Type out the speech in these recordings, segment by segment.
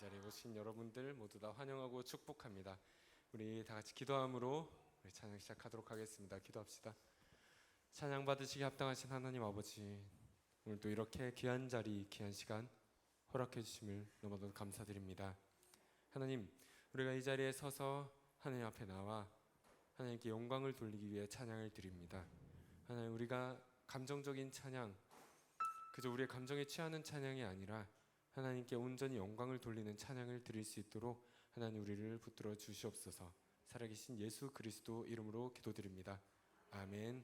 자리에 오신 여러분들 모두 다 환영하고 축복합니다. 우리 다 같이 기도함으로 우리 찬양 시작하도록 하겠습니다. 기도합시다. 찬양 받으시기 합당하신 하나님 아버지, 오늘도 이렇게 귀한 자리, 귀한 시간 허락해 주심을 너무도 감사드립니다. 하나님, 우리가 이 자리에 서서 하나님 앞에 나와 하나님께 영광을 돌리기 위해 찬양을 드립니다. 하나님, 우리가 감정적인 찬양, 그저 우리의 감정에 취하는 찬양이 아니라 하나님께 온전히 영광을 돌리는 찬양을 드릴 수 있도록 하나님 우리를 붙들어 주시옵소서. 살아계신 예수 그리스도 이름으로 기도드립니다. 아멘.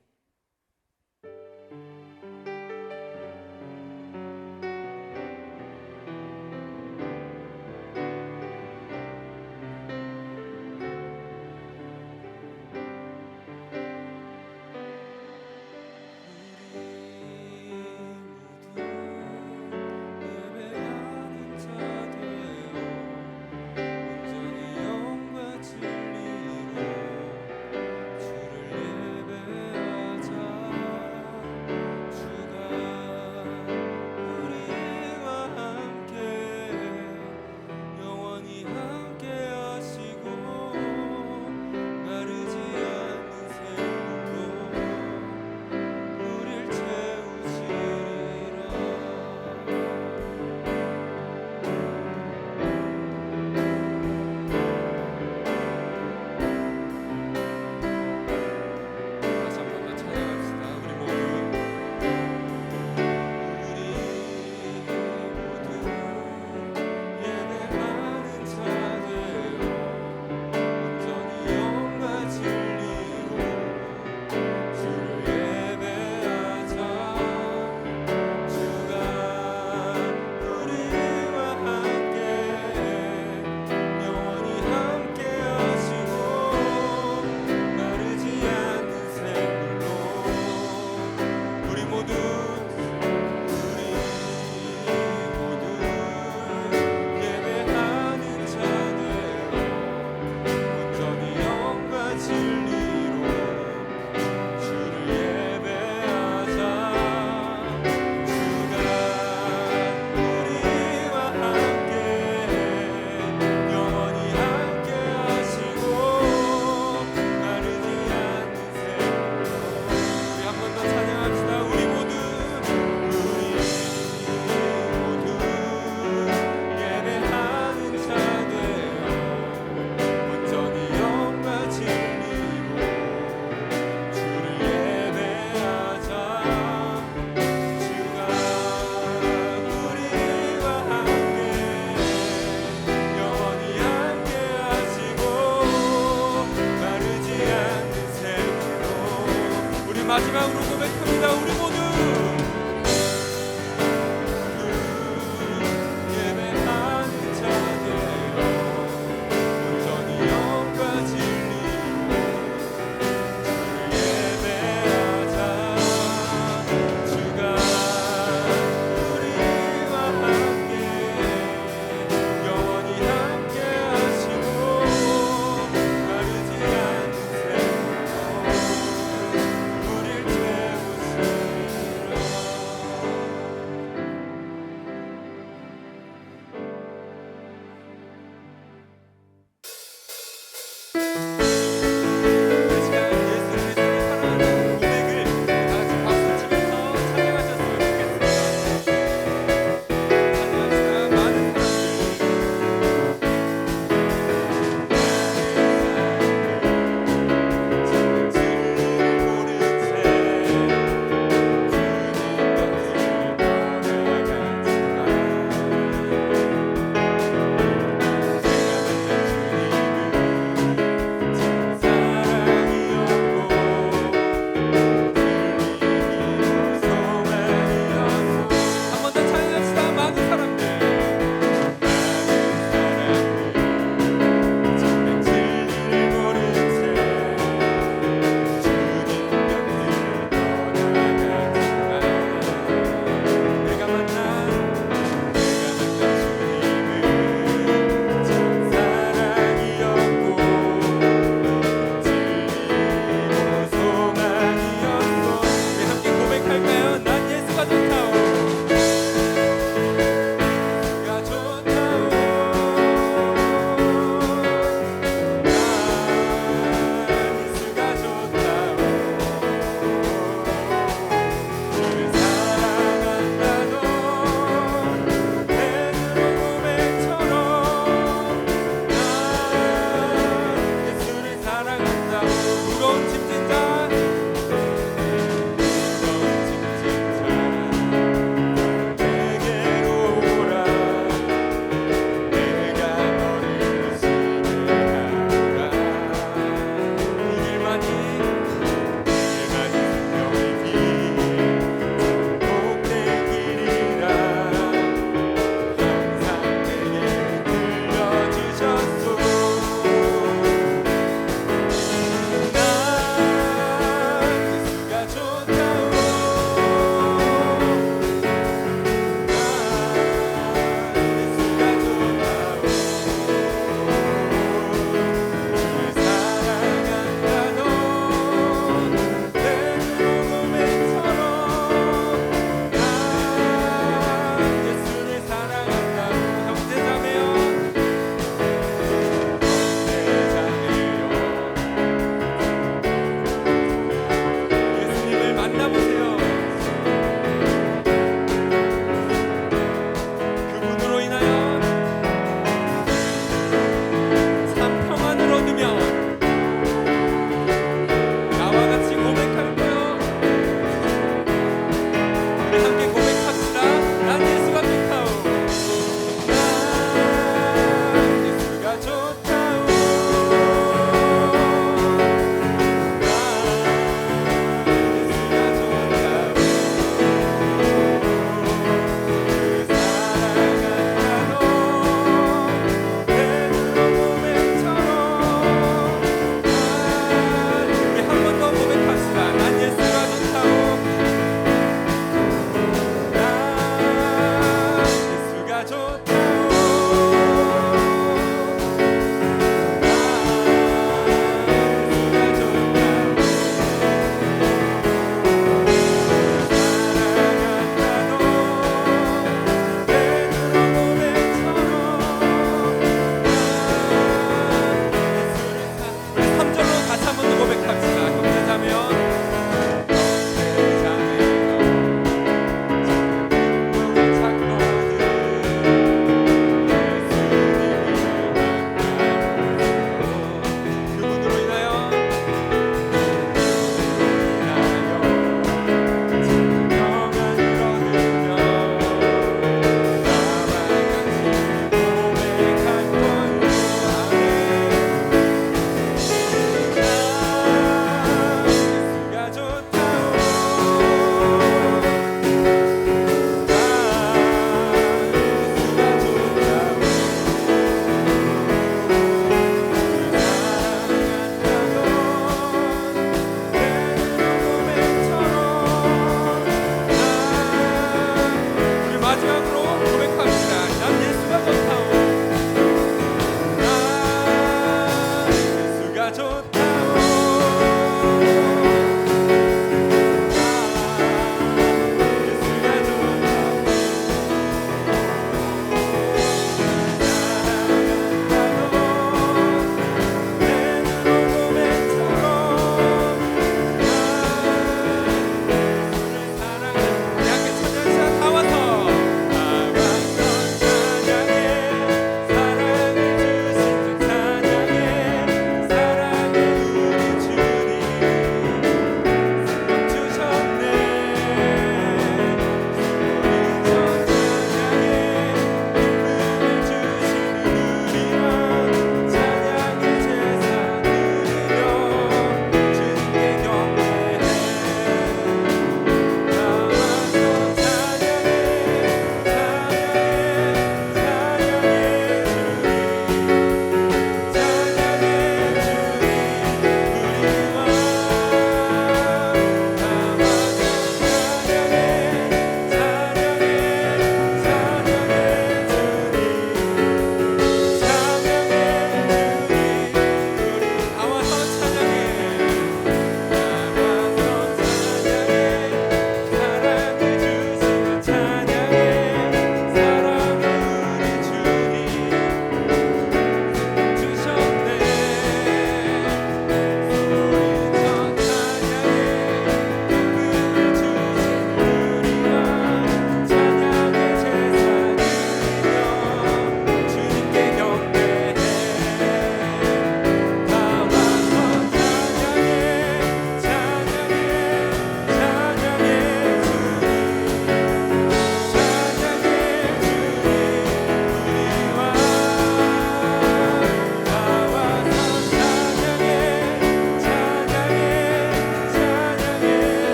고백합시다.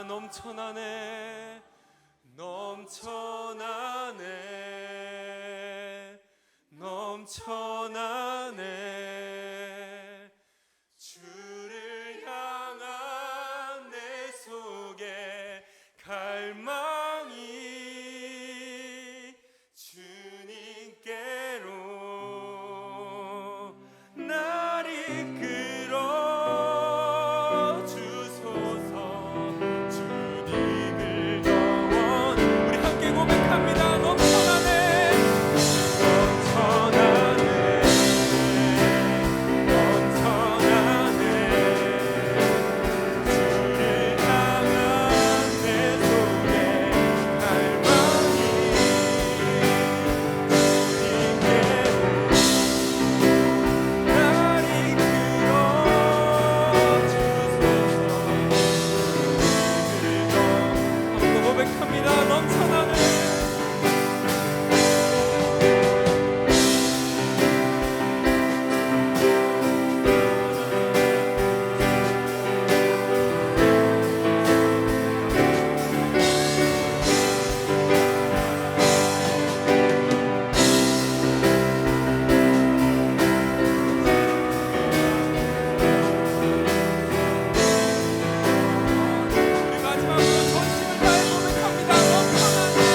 넘쳐나네 넘쳐나네 넘쳐나네 주를 향한 내 속에 갈망이 주님께로 날 이끌어 주소서 주님을 영원 우리 함께 고백합니다. 넘쳐나네 넘쳐나네 넘쳐나네 주를 향한 내 속에 갈망이 주님께로 날 이끌어 주소서 주님을 더 고백합니다. 넘쳐나네 우리 마지막으로 전심을 다해 고백합니다. 넘쳐나네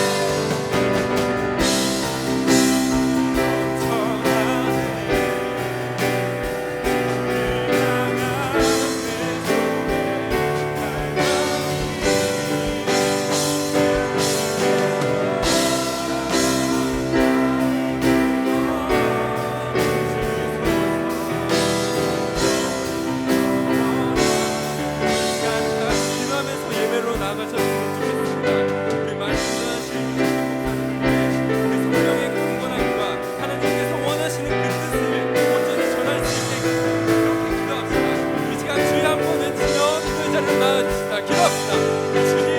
기도하면서 예배로 나가셨으면 좋겠습니다. 우리 말씀하시는 우리 성령의 강건함과 하나님께서 원하시는 그 뜻을 온전히 전할 수 있게 그렇게 기도합시다. 우리 시간 주여 한번 외치며 기도의 자리로 나아갑시다. 기도합시다. 주님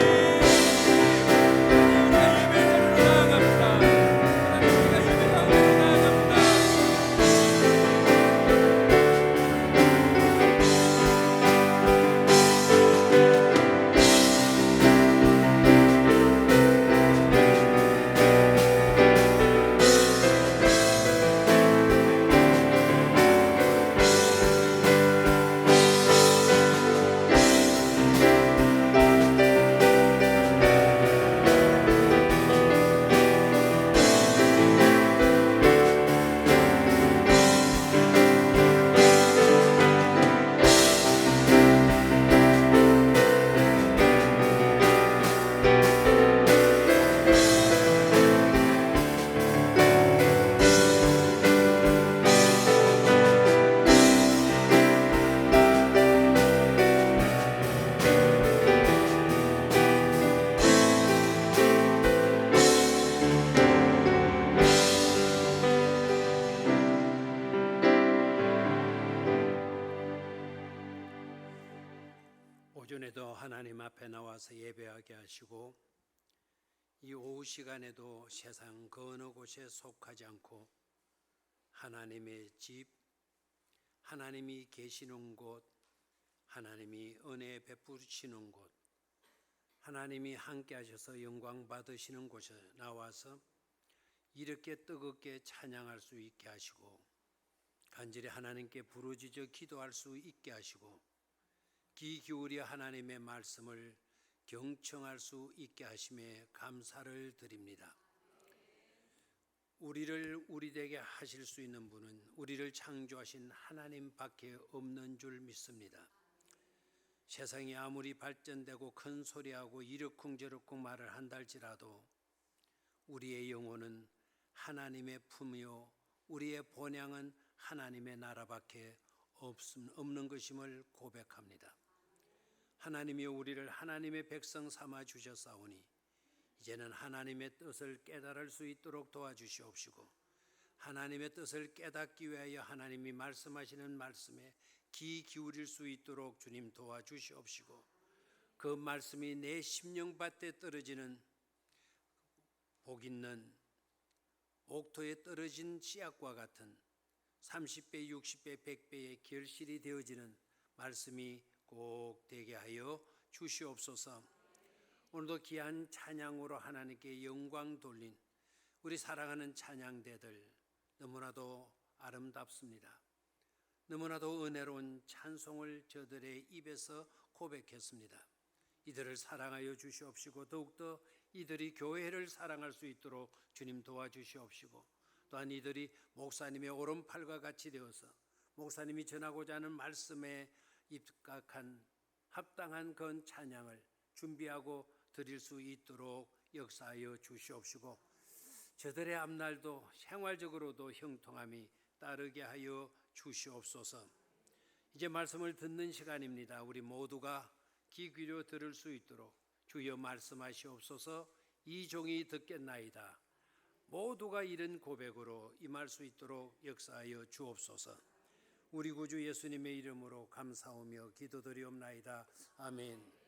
우리가 예배의 자리로 나아갑니다. 하나님 우리가 예배 가운데로 나아갑니다. 오전에도 하나님 앞에 나와서 예배하게 하시고 이 오후 시간에도 세상 그 어느 곳에 속하지 않고 하나님의 집, 하나님이 계시는 곳, 하나님이 은혜 베푸시는 곳, 하나님이 함께 하셔서 영광 받으시는 곳에 나와서 이렇게 뜨겁게 찬양할 수 있게 하시고 간절히 하나님께 부르짖어 기도할 수 있게 하시고 귀 기울여 하나님의 말씀을 경청할 수 있게 하심에 감사를 드립니다. 우리를 우리되게 하실 수 있는 분은 우리를 창조하신 하나님밖에 없는 줄 믿습니다. 세상이 아무리 발전되고 큰 소리하고 이러쿵저러쿵 말을 한다 할지라도 우리의 영혼은 하나님의 품이요 우리의 본향은 하나님의 나라밖에 없는 것임을 고백합니다. 하나님이 우리를 하나님의 백성 삼아 주셨사오니 이제는 하나님의 뜻을 깨달을 수 있도록 도와주시옵시고 하나님의 뜻을 깨닫기 위하여 하나님이 말씀하시는 말씀에 귀 기울일 수 있도록 주님 도와주시옵시고 그 말씀이 내 심령밭에 떨어지는 복 있는 옥토에 떨어진 씨앗과 같은 30배, 60배, 100배의 결실이 되어지는 말씀이 꼭 되게 하여 주시옵소서. 오늘도 귀한 찬양으로 하나님께 영광 돌린 우리 사랑하는 찬양대들 너무나도 아름답습니다. 너무나도 은혜로운 찬송을 저들의 입에서 고백했습니다. 이들을 사랑하여 주시옵시고 더욱더 이들이 교회를 사랑할 수 있도록 주님 도와주시옵시고 또한 이들이 목사님의 오른팔과 같이 되어서 목사님이 전하고자 하는 말씀에 입각한 합당한 그 찬양을 준비하고 드릴 수 있도록 역사하여 주시옵시고 저들의 앞날도 생활적으로도 형통함이 따르게 하여 주시옵소서. 이제 말씀을 듣는 시간입니다. 우리 모두가 귀 기울여 들을 수 있도록 주여 말씀하시옵소서. 이 종이 듣겠나이다. 모두가 이른 고백으로 임할 수 있도록 역사하여 주옵소서. 우리 구주 예수님의 이름으로 감사하며 기도드리옵나이다. 아멘.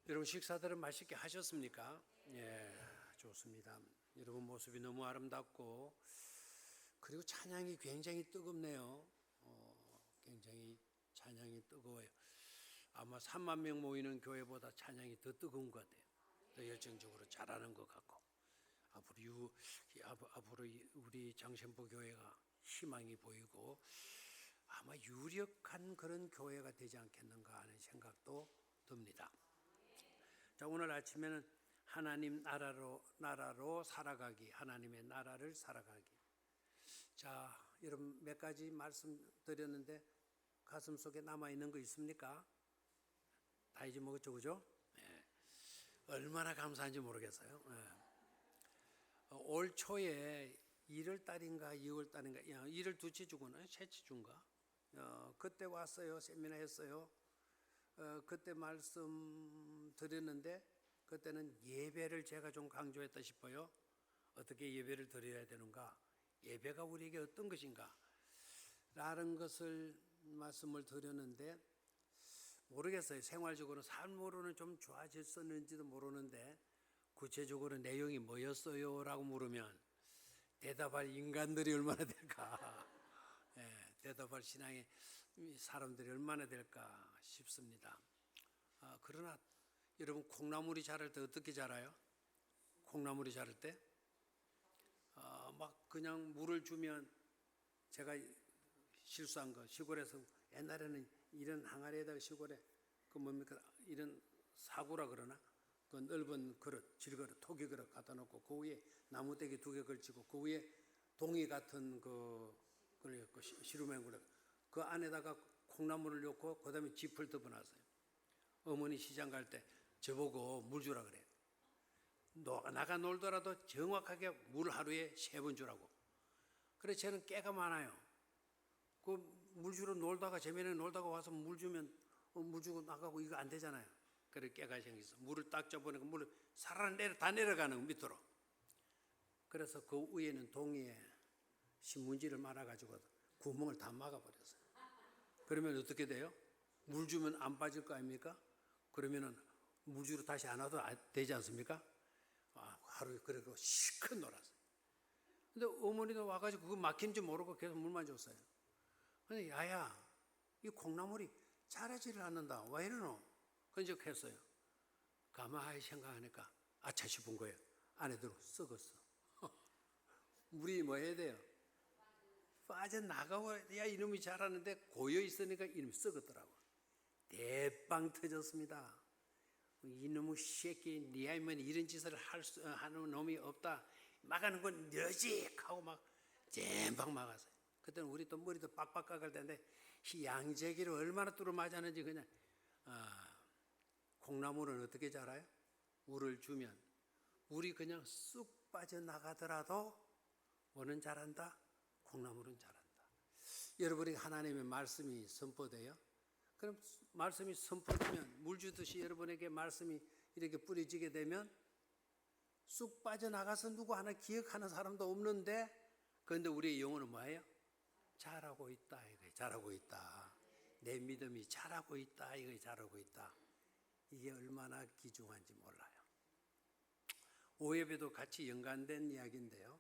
여러분 식사들은 맛있게 하셨습니까? 예, 좋습니다. 여러분 모습이 너무 아름답고 그리고 찬양이 굉장히 뜨겁네요. 굉장히 찬양이 뜨거워요. 아마 3만 명 모이는 교회보다 찬양이 더 뜨거운 것 같아요. 더 열정적으로 잘하는 것 같고 앞으로 우리 장신포 교회가 희망이 보이고 아마 유력한 그런 교회가 되지 않겠는가 하는 생각도 듭니다. 자, 오늘 아침에는 하나님 나라로 살아가기, 하나님의 나라를 살아가기. 자, 여러분 몇 가지 말씀드렸는데 가슴 속에 남아 있는 거 있습니까? 다 잊어먹었죠, 그죠? 네. 얼마나 감사한지 모르겠어요. 네. 올 초에 1월 달인가 2월 달인가 1월 두치 주고는 셋치 준가 그때 왔어요. 세미나 했어요. 그때 말씀 드렸는데 그때는 예배를 제가 좀 강조했다 싶어요. 어떻게 예배를 드려야 되는가, 예배가 우리에게 어떤 것인가 라는 것을 말씀을 드렸는데 모르겠어요. 생활적으로 삶으로는 좀 좋아졌었는지도 모르는데 구체적으로 내용이 뭐였어요? 라고 물으면 대답할 인간들이 얼마나 될까? 예, 대답할 신앙의 사람들이 얼마나 될까 싶습니다. 그러나 여러분 콩나물이 자랄 때 어떻게 자라요? 콩나물이 자랄 때 막 그냥 물을 주면 제가 실수한 거 시골에서 옛날에는 이런 항아리에다가 시골에 그 뭡니까 이런 사구라 그러나 그 넓은 그릇 질그릇 토기 그릇 갖다 놓고 그 위에 나무대기 2개 걸치고 그 위에 동이 같은 그 시루맹 그릇 그 안에다가 콩나물을 넣고 그 다음에 짚을 덮어놨어요. 어머니 시장 갈 때 저보고 물 주라 그래요. 나가 놀더라도 정확하게 물 하루에 3번 주라고. 그래서 저는 깨가 많아요. 그 물 주러 놀다가 재미있게 놀다가 와서 물 주면 물 주고 나가고 이거 안 되잖아요. 그래 깨가 생겼어. 물을 딱 줘보니까 물을 다 내려가는 거 밑으로. 그래서 그 위에는 동이에 신문지를 말아가지고 구멍을 다 막아버렸어요. 그러면 어떻게 돼요? 물 주면 안 빠질 거 아닙니까? 그러면은 물 주러 다시 안 와도 되지 않습니까? 하루에 그래도 실컷 놀았어요. 근데 어머니도 와가지고 그거 막힌 줄 모르고 계속 물만 줬어요. 근데 야야, 이 콩나물이 자라지를 않는다. 왜 이러노? 근적했어요. 가만히 생각하니까 아차 싶은 거예요. 안에 들어 썩었어. 물이 뭐 해야 돼요? 빠져나가야 이놈이 자라는데 고여 있으니까 이놈이 썩었더라고. 대빵 터졌습니다. 이놈의 새끼, 니 아니면 이런 짓을 하는 놈이 없다. 막아는 건 여직하고 막 잼빵 막았어요. 그때는 우리 또 머리도 빡빡 깎을 때인데 양재기를 얼마나 뚫어 맞았는지 그냥 콩나물은 어떻게 자라요? 물을 주면 물이 그냥 쑥 빠져나가더라도 뭐는 자란다? 콩나물은 자란다. 여러분이 하나님의 말씀이 선포돼요? 그럼 말씀이 선포되면 물 주듯이 여러분에게 말씀이 이렇게 뿌려지게 되면 쑥 빠져나가서 누구 하나 기억하는 사람도 없는데 그런데 우리의 영혼은 뭐예요? 자라고 있다. 이거 자라고 있다. 내 믿음이 자라고 있다. 이거 자라고 있다. 이게 얼마나 귀중한지 몰라요. 오예배도 같이 연관된 이야기인데요.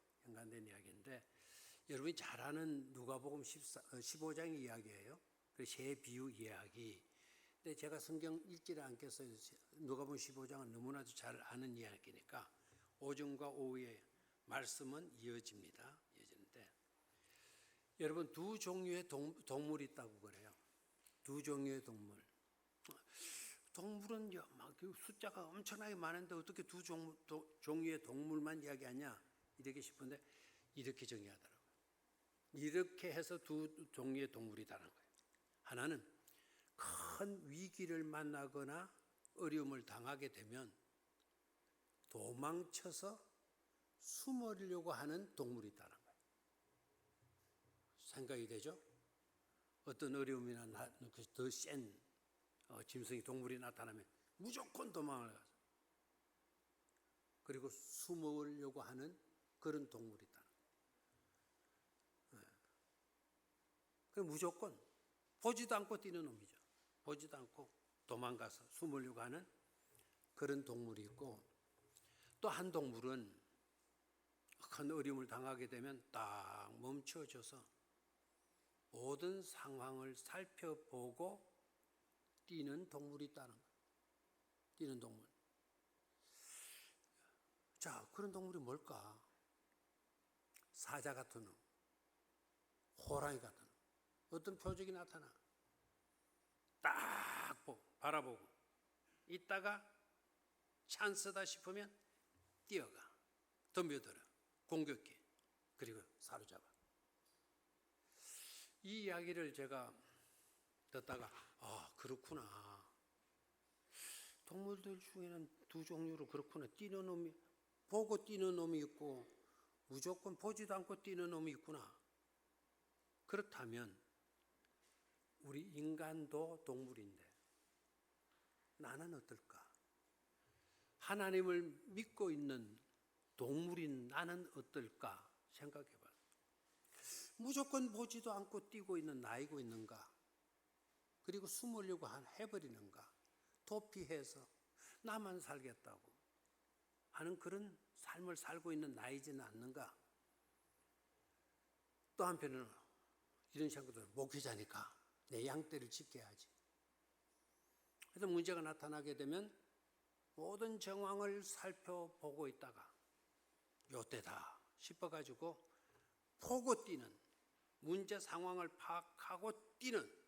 여러분이 잘 아는 누가복음 15장 이야기예요. 그 새 비유 이야기. 근데 제가 성경 읽지를 않겠어요. 누가복음 15장은 너무나도 잘 아는 이야기니까 오전과 오후에 말씀은 이어집니다. 이어지는데 여러분 두 종류의 동물이 있다고 그래요. 두 종류의 동물. 동물은 막 숫자가 엄청나게 많은데 어떻게 두 종류의 동물만 이야기하냐 이렇게 싶은데 이렇게 정의하더라고요. 이렇게 해서 두 종류의 동물이다라는 거예요. 하나는 큰 위기를 만나거나 어려움을 당하게 되면 도망쳐서 숨으려고 하는 동물이 있다는 거예요. 생각이 되죠? 어떤 어려움이나 더 센 짐승이 동물이 나타나면 무조건 도망을 가서 그리고 숨으려고 하는 그런 동물이 있다는 거예요. 그럼 무조건 보지도 않고 뛰는 놈이죠. 보지도 않고 도망가서 숨으려고 하는 그런 동물이 있고 또 한 동물은 큰 어려움을 당하게 되면 딱 멈춰져서 모든 상황을 살펴보고 뛰는 동물이 있다는 거예요. 뛰는 동물. 자, 그런 동물이 뭘까? 사자 같은 놈, 호랑이 같은 놈. 어떤 표적이 나타나. 딱 바라보고 있다가 찬스다 싶으면 뛰어가, 덤벼들어, 공격해, 그리고 사로잡아. 이 이야기를 제가 듣다가 그렇구나. 동물들 중에는 두 종류로 그렇구나. 뛰는 놈이 보고 뛰는 놈이 있고 무조건 보지도 않고 뛰는 놈이 있구나. 그렇다면 우리 인간도 동물인데 나는 어떨까? 하나님을 믿고 있는 동물인 나는 어떨까? 생각해봐. 무조건 보지도 않고 뛰고 있는 나이고 있는가? 그리고 숨으려고 해버리는가? 도피해서 나만 살겠다고 하는 그런 삶을 살고 있는 나이지는 않는가? 또 한편으로는 이런 생각도 목회자니까 내 양떼를 지켜야지. 그래서 문제가 나타나게 되면 모든 정황을 살펴보고 있다가 요때다 싶어가지고 보고 뛰는 문제 상황을 파악하고 뛰는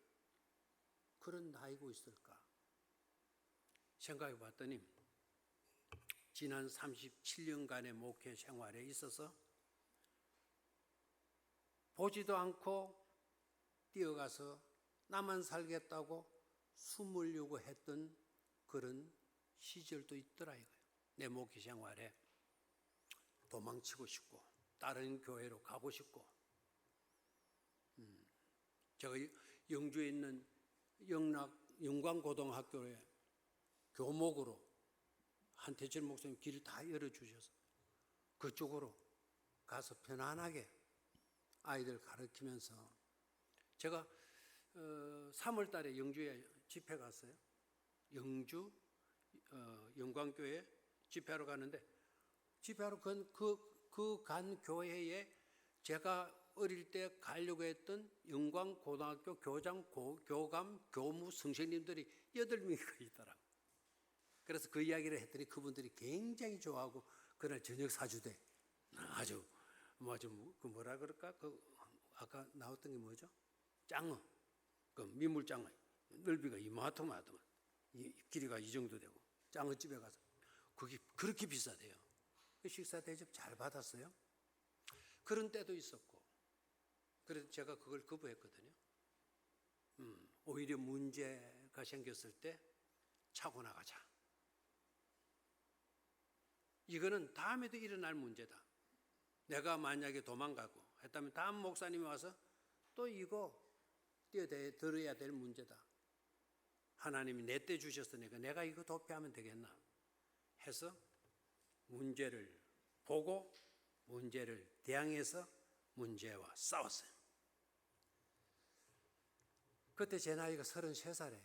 그런 나이고 있을까? 생각해 봤더니 지난 37년간의 목회 생활에 있어서 보지도 않고 뛰어가서 나만 살겠다고 숨으려고 했던 그런 시절도 있더라 이거예요. 내 목회 생활에 도망치고 싶고 다른 교회로 가고 싶고 제가 영주에 있는 영광고등학교에 교목으로 한태철 목사님 길을 다 열어주셔서 그쪽으로 가서 편안하게 아이들 가르치면서 제가 3월 달에 영주에 집회 갔어요. 영주 영광교회 집회하러 가는데 집회하러 간 교회에 제가 어릴 때 가려고 했던 영광고등학교 교장, 교감, 교무 선생님들이 8명이 있더라고요. 그래서 그 이야기를 했더니 그분들이 굉장히 좋아하고 그날 저녁 사주대. 아주 그 뭐라 그럴까? 아까 나왔던 게 뭐죠? 짱어. 그 민물장어. 넓이가 이마토마토만. 길이가 이 정도 되고 짱어집에 가서 그게 그렇게 비싸대요. 식사 대접 잘 받았어요. 그런 때도 있었고 그래서 제가 그걸 거부했거든요. 오히려 문제가 생겼을 때 차고 나가자. 이거는 다음에도 일어날 문제다. 내가 만약에 도망가고 했다면 다음 목사님이 와서 또 이거 뛰어들어야 될 문제다. 하나님이 내 때 주셨으니까 내가 이거 도피하면 되겠나 해서 문제를 보고 문제를 대항해서 문제와 싸웠어요. 그때 제 나이가 33살이에요.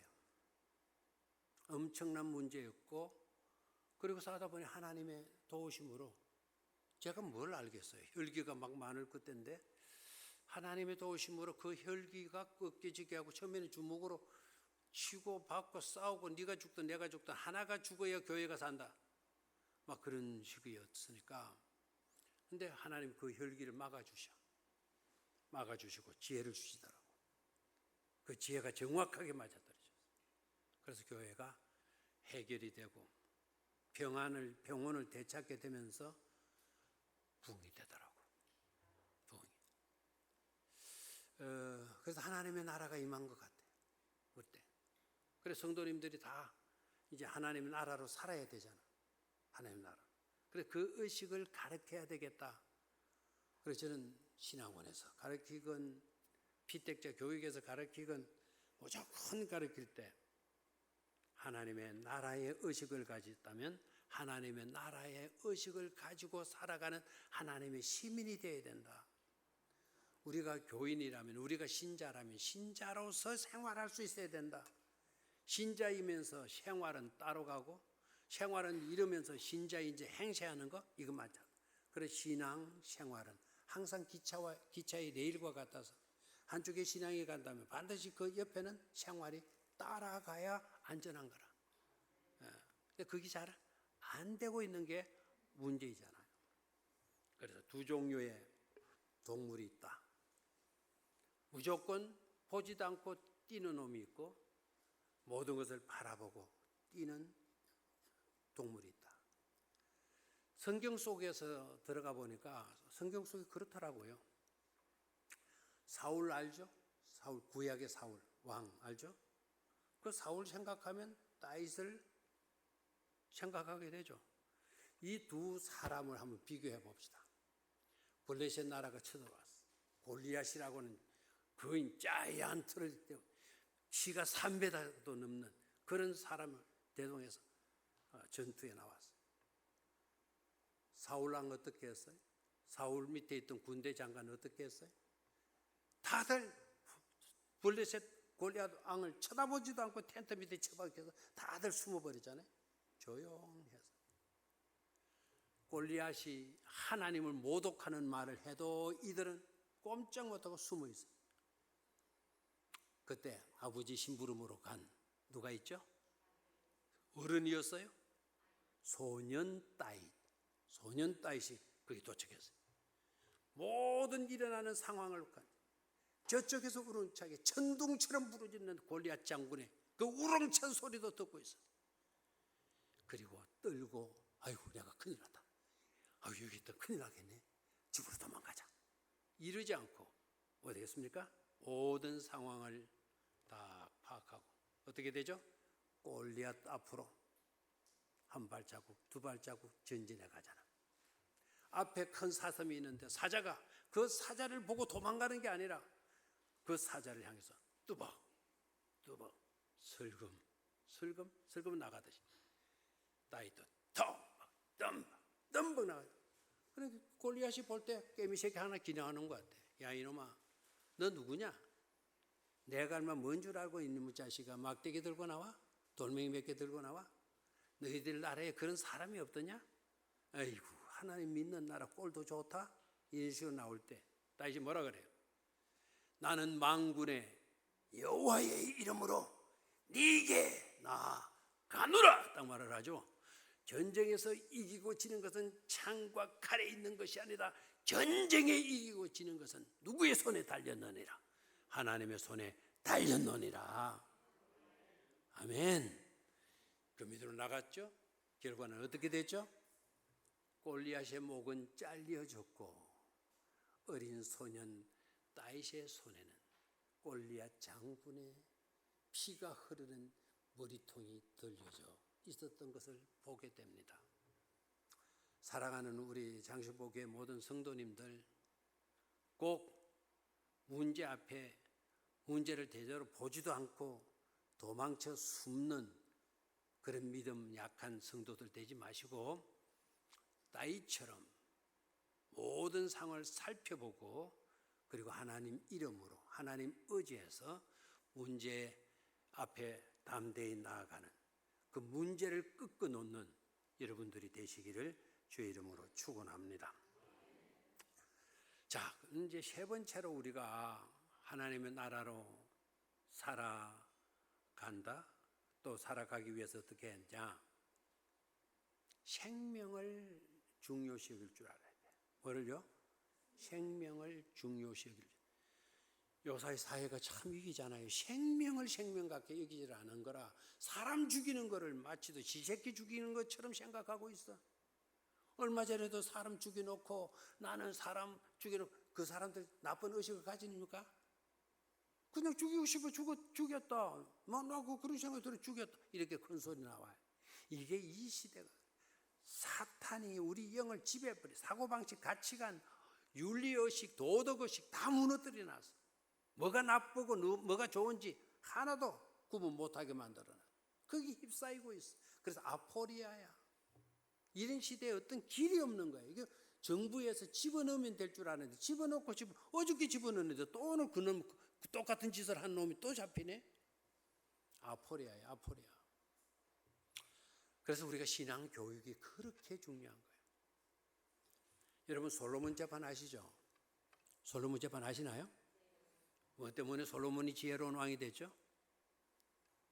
엄청난 문제였고 그리고 싸우다 보니 하나님의 도우심으로 제가 뭘 알겠어요. 혈기가 막 많을 그때인데 하나님의 도우심으로 그 혈기가 꺾여지게 하고 처음에는 주먹으로 치고 받고 싸우고 네가 죽든 내가 죽든 하나가 죽어야 교회가 산다. 막 그런 식이었으니까. 근데 하나님 그 혈기를 막아주시고 지혜를 주시더라고. 그 지혜가 정확하게 맞아떨어졌어요. 그래서 교회가 해결이 되고 병원을 되찾게 되면서 부흥이 되더라고. 부흥이. 그래서 하나님의 나라가 임한 것 같아요. 그때. 그래서 성도님들이 다 이제 하나님의 나라로 살아야 되잖아. 하나님의 나라. 그래서 그 의식을 가르쳐야 되겠다. 그래서 저는 신학원에서 가르치건 피택자 교육에서 가르치건 무조건 가르칠 때 하나님의 나라의 의식을 가졌다면 하나님의 나라의 의식을 가지고 살아가는 하나님의 시민이 되어야 된다. 우리가 교인이라면, 우리가 신자라면 신자로서 생활할 수 있어야 된다. 신자이면서 생활은 따로 가고 생활은 이러면서 신자인지 행세하는 거 이거 맞아. 그래서 신앙 생활은 항상 기차의 레일과 같아서 한쪽에 신앙이 간다면 반드시 그 옆에는 생활이 따라가야 안전한 거라. 근데 그게 잘 안 되고 있는 게 문제이잖아요. 그래서 두 종류의 동물이 있다. 무조건 보지도 않고 뛰는 놈이 있고 모든 것을 바라보고 뛰는 동물이 있다. 성경 속에서 들어가 보니까 성경 속에 그렇더라고요. 사울 알죠? 사울, 구약의 사울 왕 알죠? 그 사울 생각하면 다윗을 생각하게 되죠. 이 두 사람을 한번 비교해 봅시다. 블레셋 나라가 쳐들어왔어. 골리앗이라고는 거인 자이언트를 키가 3m도 넘는 그런 사람을 대동해서 전투에 나왔어. 사울 왕 어떻게 했어요? 사울 밑에 있던 군대 장관 어떻게 했어요? 다들 블레셋 골리앗 왕을 쳐다보지도 않고 텐트 밑에 처박혀서 다들 숨어버리잖아요. 조용해서. 골리앗이 하나님을 모독하는 말을 해도 이들은 꼼짝 못하고 숨어 있어요. 그때 아버지 심부름으로 간 누가 있죠? 어른이었어요? 소년 따잇이 거기 도착했어요. 모든 일어나는 상황을 저쪽에서 우렁차게 천둥처럼 부르짖는 골리앗 장군의 그 우렁찬 소리도 듣고 있어요. 그리고 떨고 아이고 내가 큰일 났다. 아이고 여기 있다 큰일 나겠네. 집으로 도망가자. 이러지 않고 어떻게 했습니까? 모든 상황을 다 파악하고 어떻게 되죠? 골리앗 앞으로 한 발자국 두 발자국 전진해 가잖아. 앞에 큰 사슴이 있는데 사자가 그 사자를 보고 도망가는 게 아니라 그 사자를 향해서 뚜벅 슬금 나가듯이 다윗도 덤벅 나가. 그러니까 골리앗이 볼 때 깨미새끼 하나 기냥하는 것 같아. 야 이놈아 너 누구냐? 내가 얼마 뭔 줄 알고 있는 자식아 막대기 들고 나와? 돌멩이 몇 개 들고 나와? 너희들 나라에 그런 사람이 없더냐? 아이고 하나님 믿는 나라 꼴도 좋다. 이런 식으로 나올 때 다윗이 뭐라 그래요? 나는 만군의 여호와의 이름으로 네게 나가노라 딱 말을 하죠. 전쟁에서 이기고 지는 것은 창과 칼에 있는 것이 아니라 전쟁에 이기고 지는 것은 누구의 손에 달렸느니라? 하나님의 손에 달렸느니라. 아멘. 그 밑으로 나갔죠. 결과는 어떻게 됐죠? 골리앗의 목은 잘려졌고 어린 소년 다윗의 손에는 골리앗 장군의 피가 흐르는 머리통이 들려져 있었던 것을 보게 됩니다. 사랑하는 우리 장신보교의 모든 성도님들, 꼭 문제 앞에 문제를 제대로 보지도 않고 도망쳐 숨는 그런 믿음 약한 성도들 되지 마시고 다윗처럼 모든 상황을 살펴보고 그리고 하나님 이름으로 하나님 의지해서 문제 앞에 담대히 나아가는 그 문제를 끄고 놓는 여러분들이 되시기를 주의 이름으로 축원합니다. 자, 이제 세 번째로 우리가 하나님의 나라로 살아가는 간다. 또 살아가기 위해서 어떻게 했냐? 생명을 중요시 여길 줄 알아야 돼. 뭐를요? 생명을 중요시 여길 줄. 요사이 사회가 참 위기잖아요. 생명을 생명 같게 여기질 않은 거라 사람 죽이는 거를 마치도 지새끼 죽이는 것처럼 생각하고 있어. 얼마 전에도 사람 죽여놓고 나는 사람 죽여놓고 그 사람들 나쁜 의식을 가지니까 그냥 죽이고 싶어 죽였다. 나고 그런 생각이 들어 죽였다. 이렇게 큰 소리 나와요. 이게 이 시대가 사탄이 우리 영을 지배해버려. 사고방식, 가치관, 윤리의식, 도덕의식 다 무너뜨려 놨어. 뭐가 나쁘고 뭐가 좋은지 하나도 구분 못하게 만들어놔. 거기 휩싸이고 있어. 그래서 아포리아야. 이런 시대에 어떤 길이 없는 거야. 이게 정부에서 집어넣으면 될 줄 아는데 집어넣고 어저께 집어넣는데 또 오늘 그놈 똑같은 짓을 한 놈이 또 잡히네. 아포리아야, 아포리아. 그래서 우리가 신앙 교육이 그렇게 중요한 거예요. 여러분 솔로몬 재판 아시죠? 솔로몬 재판 아시나요? 뭐 때문에 솔로몬이 지혜로운 왕이 됐죠?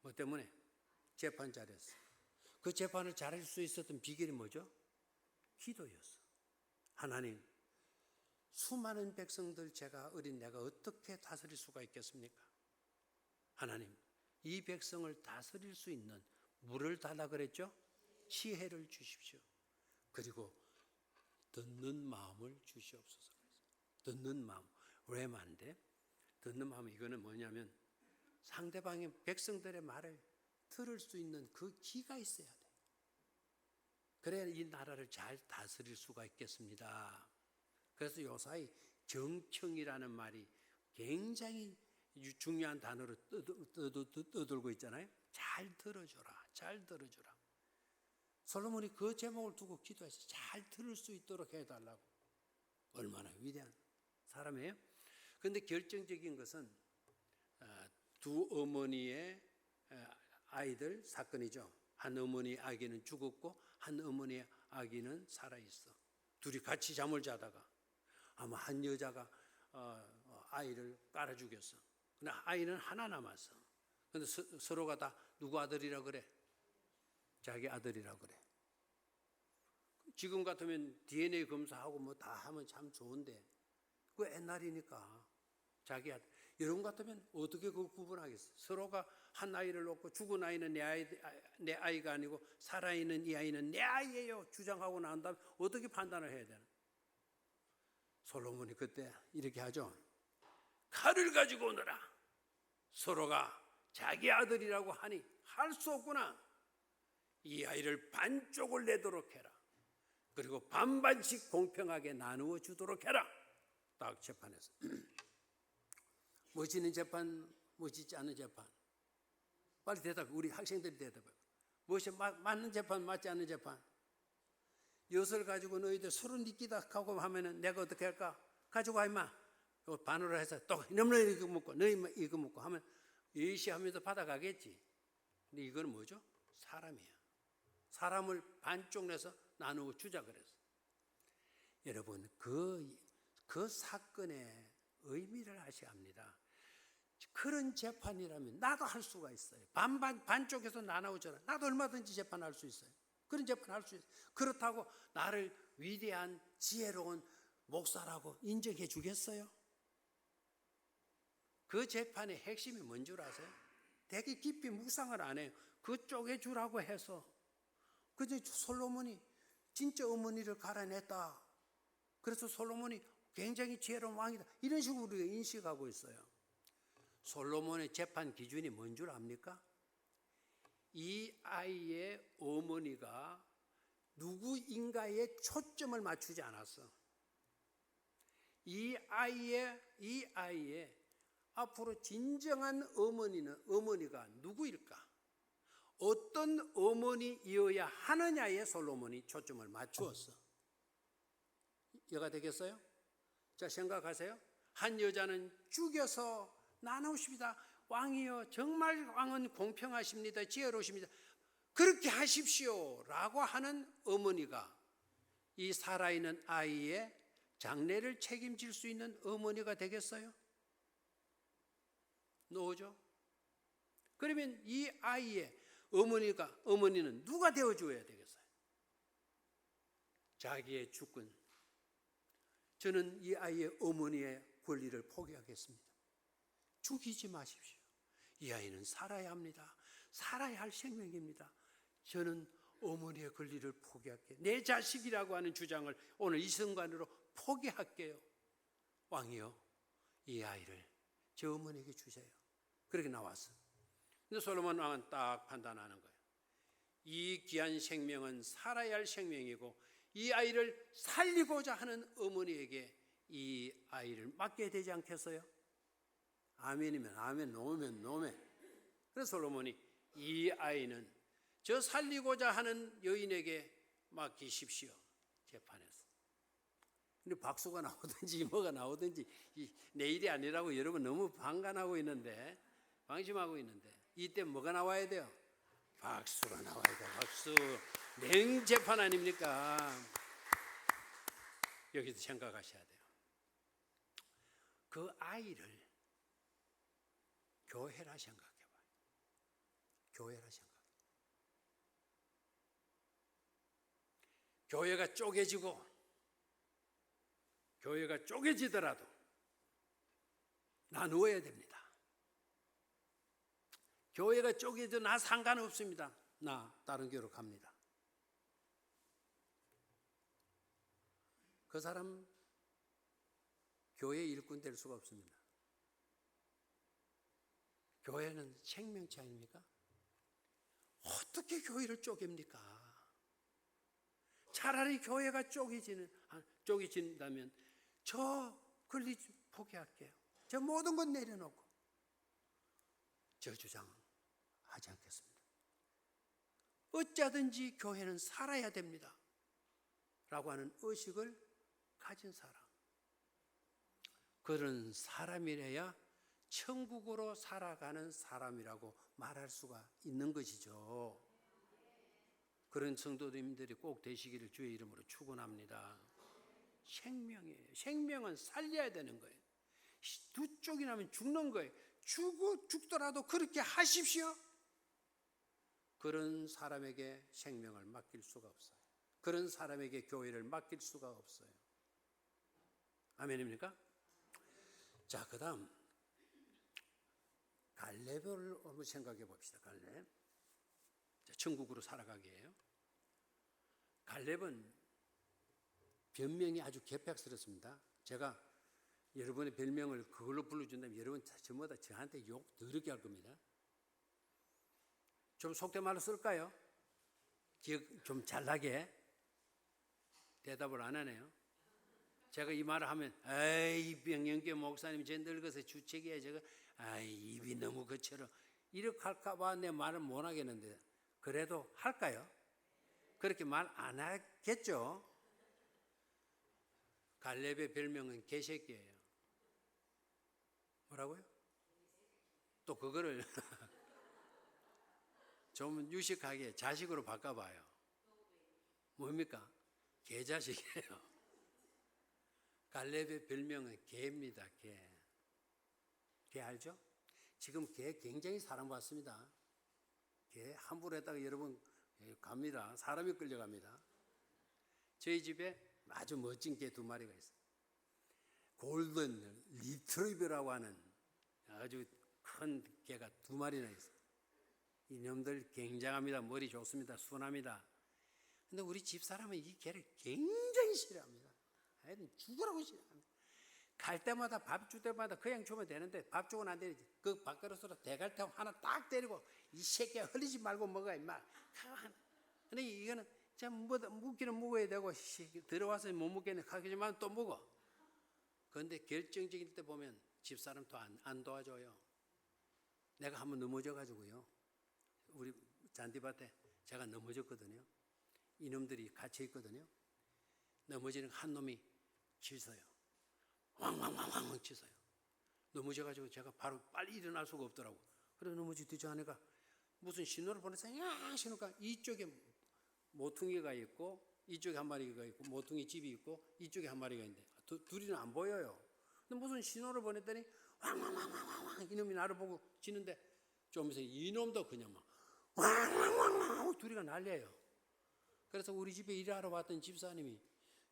뭐 때문에? 재판 잘했어. 그 재판을 잘할 수 있었던 비결이 뭐죠? 기도였어. 하나님, 수많은 백성들 제가 어린 내가 어떻게 다스릴 수가 있겠습니까? 하나님, 이 백성을 다스릴 수 있는 물을 달라 그랬죠? 지혜를 주십시오. 그리고 듣는 마음을 주시옵소서. 듣는 마음. 왜 안 돼? 듣는 마음 이거는 뭐냐면 상대방의 백성들의 말을 들을 수 있는 그 귀가 있어야 돼. 그래야 이 나라를 잘 다스릴 수가 있겠습니다. 그래서 요사이 경청이라는 말이 굉장히 중요한 단어로 떠들고 있잖아요. 잘 들어줘라. 잘 들어줘라. 솔로몬이 그 제목을 두고 기도해서 잘 들을 수 있도록 해달라고. 얼마나 위대한 사람이에요. 그런데 결정적인 것은 두 어머니의 아이들 사건이죠. 한 어머니 아기는 죽었고 한 어머니의 아기는 살아있어. 둘이 같이 잠을 자다가 아마 한 여자가 아이를 깔아 죽였어. 근데 아이는 하나 남았어. 근데 서로가 다 누구 아들이라 그래? 자기 아들이라 그래. 지금 같으면 DNA 검사하고 뭐 다 하면 참 좋은데 그 옛날이니까 자기 아들. 여러분 같으면 어떻게 그걸 구분하겠어? 서로가 한 아이를 놓고 죽은 아이는 내 아이가 아니고 살아있는 이 아이는 내 아이예요 주장하고 난 다음에 어떻게 판단을 해야 되나? 솔로몬이 그때 이렇게 하죠. 칼을 가지고 오너라. 서로가 자기 아들이라고 하니 할 수 없구나. 이 아이를 반쪽을 내도록 해라. 그리고 반반씩 공평하게 나누어 주도록 해라. 딱 재판에서. 멋지는 재판, 멋지지 않은 재판. 빨리 대답해. 우리 학생들이 대답해. 무엇이 맞는 재판, 맞지 않는 재판? 엿을 가지고 너희들 서로 니끼다 하고 하면은 내가 어떻게 할까? 가지고 와 임마. 반으로 해서 또 너희 이거 먹고 너희 이거 먹고 하면 예시하면서 받아가겠지. 근데 이건 뭐죠? 사람이야. 사람을 반쪽 내서 나누어 주자 그랬어. 여러분 그 사건의 의미를 아셔야 합니다. 그런 재판이라면 나도 할 수가 있어요. 반쪽에서 나눠주라. 나도 얼마든지 재판할 수 있어요. 그런 재판할 수 있어요. 그렇다고 나를 위대한 지혜로운 목사라고 인정해 주겠어요? 그 재판의 핵심이 뭔 줄 아세요? 되게 깊이 묵상을 안 해요. 그쪽에 주라고 해서 그저 솔로몬이 진짜 어머니를 갈아냈다. 그래서 솔로몬이 굉장히 지혜로운 왕이다. 이런 식으로 우리가 인식하고 있어요. 솔로몬의 재판 기준이 뭔 줄 압니까? 이 아이의 어머니가 누구인가에 초점을 맞추지 않았어. 이 아이의 앞으로 진정한 어머니가 누구일까? 어떤 어머니이어야 하느냐에 솔로몬이 초점을 맞추었어. 이해가 되겠어요? 자, 생각하세요. 한 여자는 죽여서 나누십니다. 왕이여, 정말 왕은 공평하십니다. 지혜로우십니다. 그렇게 하십시오 라고 하는 어머니가 이 살아있는 아이의 장래를 책임질 수 있는 어머니가 되겠어요? 노죠? 그러면 이 아이의 어머니는 누가 되어줘야 되겠어요? 자기의 주권. 저는 이 아이의 어머니의 권리를 포기하겠습니다. 죽이지 마십시오. 이 아이는 살아야 합니다. 살아야 할 생명입니다. 저는 어머니의 권리를 포기할게요. 내 자식이라고 하는 주장을 오늘 이 순간으로 포기할게요. 왕이요, 이 아이를 제 어머니에게 주세요. 그렇게 나왔어. 근데 솔로몬 왕은 딱 판단하는 거예요. 이 귀한 생명은 살아야 할 생명이고 이 아이를 살리고자 하는 어머니에게 이 아이를 맡겨야 되지 않겠어요? 아멘이면 아멘, 노면 노멘. 그래서 솔로몬이 이 아이는 저 살리고자 하는 여인에게 맡기십시오. 재판에서. 근데 박수가 나오든지 뭐가 나오든지 내 일이 아니라고 여러분 너무 방관하고 있는데, 방심하고 있는데, 이때 뭐가 나와야 돼요? 박수가 나와야 돼요. 박수. 맹재판 아닙니까? 여기서 생각하셔야 돼요. 그 아이를 교회라 생각해봐요. 교회라 생각해봐요. 교회가 쪼개지더라도 나누어야 됩니다. 교회가 쪼개져 나 상관없습니다. 나 다른 교회로 갑니다. 그 사람 교회 일꾼 될 수가 없습니다. 교회는 생명체 아닙니까? 어떻게 교회를 쪼갭니까? 차라리 교회가 쪼개진다면 저 권리 포기할게요. 저 모든 건 내려놓고 저 주장하지 않겠습니다. 어쩌든지 교회는 살아야 됩니다. 라고 하는 의식을 가진 사람. 그런 사람이래야 천국으로 살아가는 사람이라고 말할 수가 있는 것이죠. 그런 성도님들이 꼭 되시기를 주의 이름으로 축원합니다. 생명이에요. 생명은 살려야 되는 거예요. 두 쪽이 나면 죽는 거예요. 죽더라도 그렇게 하십시오. 그런 사람에게 생명을 맡길 수가 없어요. 그런 사람에게 교회를 맡길 수가 없어요. 아멘입니까? 자, 그 다음 갈렙을 한번 생각해 봅시다. 갈렙. 천국으로 살아가기예요. 갈렙은 별명이 아주 개팍스럽습니다. 제가 여러분의 별명을 그걸로 불러준다면 여러분 전부 다 저한테 욕 더럽게 할 겁니다. 좀 속된 말로 쓸까요? 기억 좀 잘나게. 대답을 안 하네요. 제가 이 말을 하면 아이 병영교 목사님 제 늙어서 주책이야 저거 아이 입이 너무 거칠어 이렇게 할까 봐 내 말을 못 하겠는데 그래도 할까요? 그렇게 말 안 하겠죠? 갈렙의 별명은 개새끼예요. 뭐라고요? 또 그거를 좀 유식하게 자식으로 바꿔봐요. 뭡니까? 개자식이에요. 갈렙의 별명은 개입니다. 개. 개 알죠? 지금 개 굉장히 사랑받습니다. 개 함부로 했다가 여러분 갑니다. 사람이 끌려갑니다. 저희 집에 아주 멋진 개 두 마리가 있어요. 골든 리트리버라고 하는 아주 큰 개가 두 마리나 있어요. 이놈들 굉장합니다. 머리 좋습니다. 순합니다. 근데 우리 집사람은 이 개를 굉장히 싫어합니다. 죽으라고 싫어합니다. 갈 때마다 밥 줄 때마다 그냥 주면 되는데 밥 주고 난 뒤에 그 밥그릇으로 대갈탕 하나 딱 때리고 이 새끼야 흘리지 말고 먹어 임마. 근데 이거는 참 묵기는 묵어야 되고 들어와서 못 묵겠네 하지만 또 묵어. 그런데 결정적일 때 보면 집사람 또 안 도와줘요. 내가 한번 넘어져 가지고요. 우리 잔디밭에 제가 넘어졌거든요. 이놈들이 갇혀 있거든요. 넘어지는 한 놈이 치서요. 왕왕왕왕 치서요. 넘어져가지고 제가 바로 빨리 일어날 수가 없더라고. 그래서 넘어지지 않으니까 무슨 신호를 보내서 야 신호가 이쪽에 모퉁이가 있고 이쪽에 한 마리가 있고 모퉁이 집이 있고 이쪽에 한 마리가 있는데 둘이는 안 보여요. 근데 무슨 신호를 보냈더니 왕왕왕왕왕 이놈이 나를 보고 지는데 좀 있으면 이놈도 그냥 막 왕왕왕 둘이가 난리예요. 그래서 우리 집에 일하러 왔던 집사님이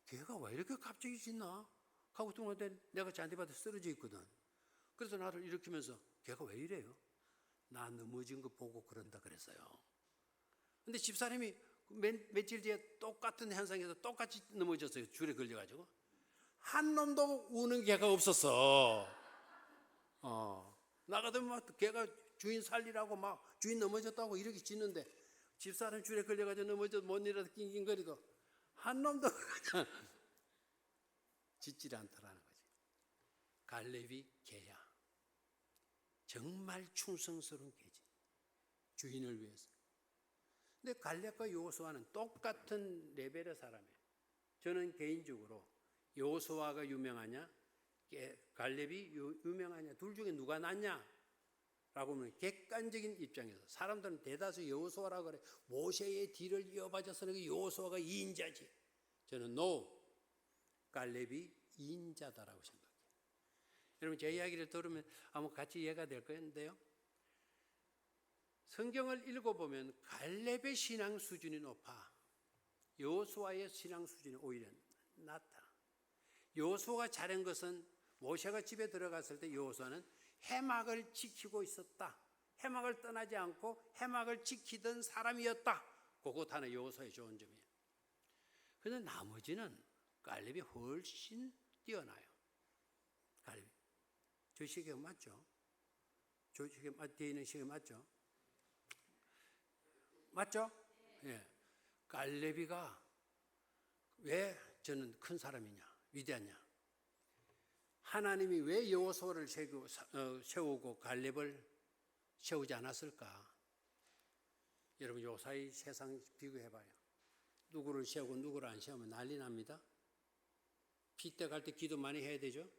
걔가 왜 이렇게 갑자기 짖나 하고 뚱한데 내가 잔디밭에 쓰러져 있거든. 그래서 나를 일으키면서 걔가 왜 이래요? 나 넘어진 거 보고 그런다 그랬어요. 근데 집사님이 며칠 뒤에 똑같은 현상에서 똑같이 넘어졌어요. 줄에 걸려가지고 한 놈도 우는 개가 없었어. 나가더니 막 개가 주인 살리라고 막 주인 넘어졌다고 이렇게 짖는데 집사람 줄에 걸려가지고 넘어져 못 일어나서 낑낑거리도 한 놈도 그냥 짖질 않더라는 거지. 갈렙이 개야. 정말 충성스러운 개지. 주인을 위해서. 근데 갈렙과 여호수아는 똑같은 레벨의 사람이에요. 저는 개인적으로 여호수아가 유명하냐, 갈렙이 유명하냐, 둘 중에 누가 낫냐? 라고 하면 객관적인 입장에서 사람들은 대다수 여호수아라고 그래. 모세의 뒤를 이어받아서는 여호수아가 2인자지. 저는 갈렙이 2인자다라고 생각해요. 여러분 제 이야기를 들으면 아마 같이 이해가 될 건데요. 성경을 읽어보면 갈렙의 신앙 수준이 높아. 여호수아의 신앙 수준이 오히려 낮다. 여호수아가 잘한 것은 모세가 집에 들어갔을 때 여호수아는 해막을 지키고 있었다. 해막을 떠나지 않고 해막을 지키던 사람이었다. 그거 하나 여호수아의 좋은 점이에요. 그런데 나머지는 갈렙이 훨씬 뛰어나요. 갈렙. 저 시계 맞죠? 저 시계 뒤에 있는 시계 맞죠? 맞죠? 예. 갈렙이가 왜 저는 큰 사람이냐, 위대하냐? 하나님이 왜 여호수아를 세우고 갈렙을 세우지 않았을까? 여러분 요사이 세상 비교해봐요. 누구를 세우고 누구를 안 세우면 난리 납니다. 피 때 갈 때 기도 많이 해야 되죠.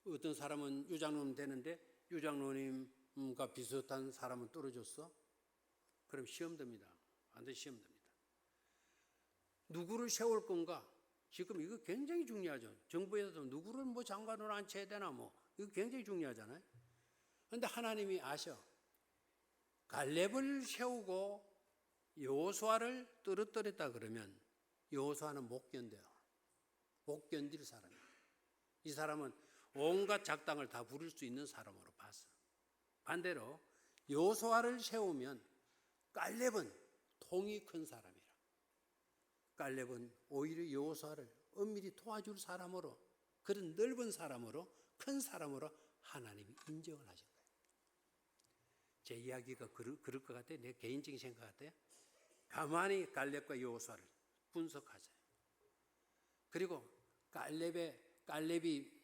어떤 사람은 유장로님 되는데 유장로님과 비슷한 사람은 떨어졌어. 그럼 시험 됩니다. 반드시 시험 됩니다. 누구를 세울 건가? 지금 이거 굉장히 중요하죠. 정부에서도 누구를 뭐 장관으로 앉혀야 되나 뭐 이거 굉장히 중요하잖아요. 그런데 하나님이 아셔. 갈렙을 세우고 여호수아를 떨어뜨렸다 그러면 여호수아는 못 견뎌요. 못 견딜 사람이에요. 이 사람은 온갖 작당을 다 부릴 수 있는 사람으로 봤어. 반대로 여호수아를 세우면 갈렙은 통이 큰 사람이라. 갈렙은 오히려 여호수아를 엄밀히 도와줄 사람으로, 그런 넓은 사람으로, 큰 사람으로 하나님이 인정을 하신 거예요. 제 이야기가 그럴 것 같아요. 내 개인적인 생각 같아요. 가만히 갈렙과 여호수아를 분석하세요. 그리고 갈렙이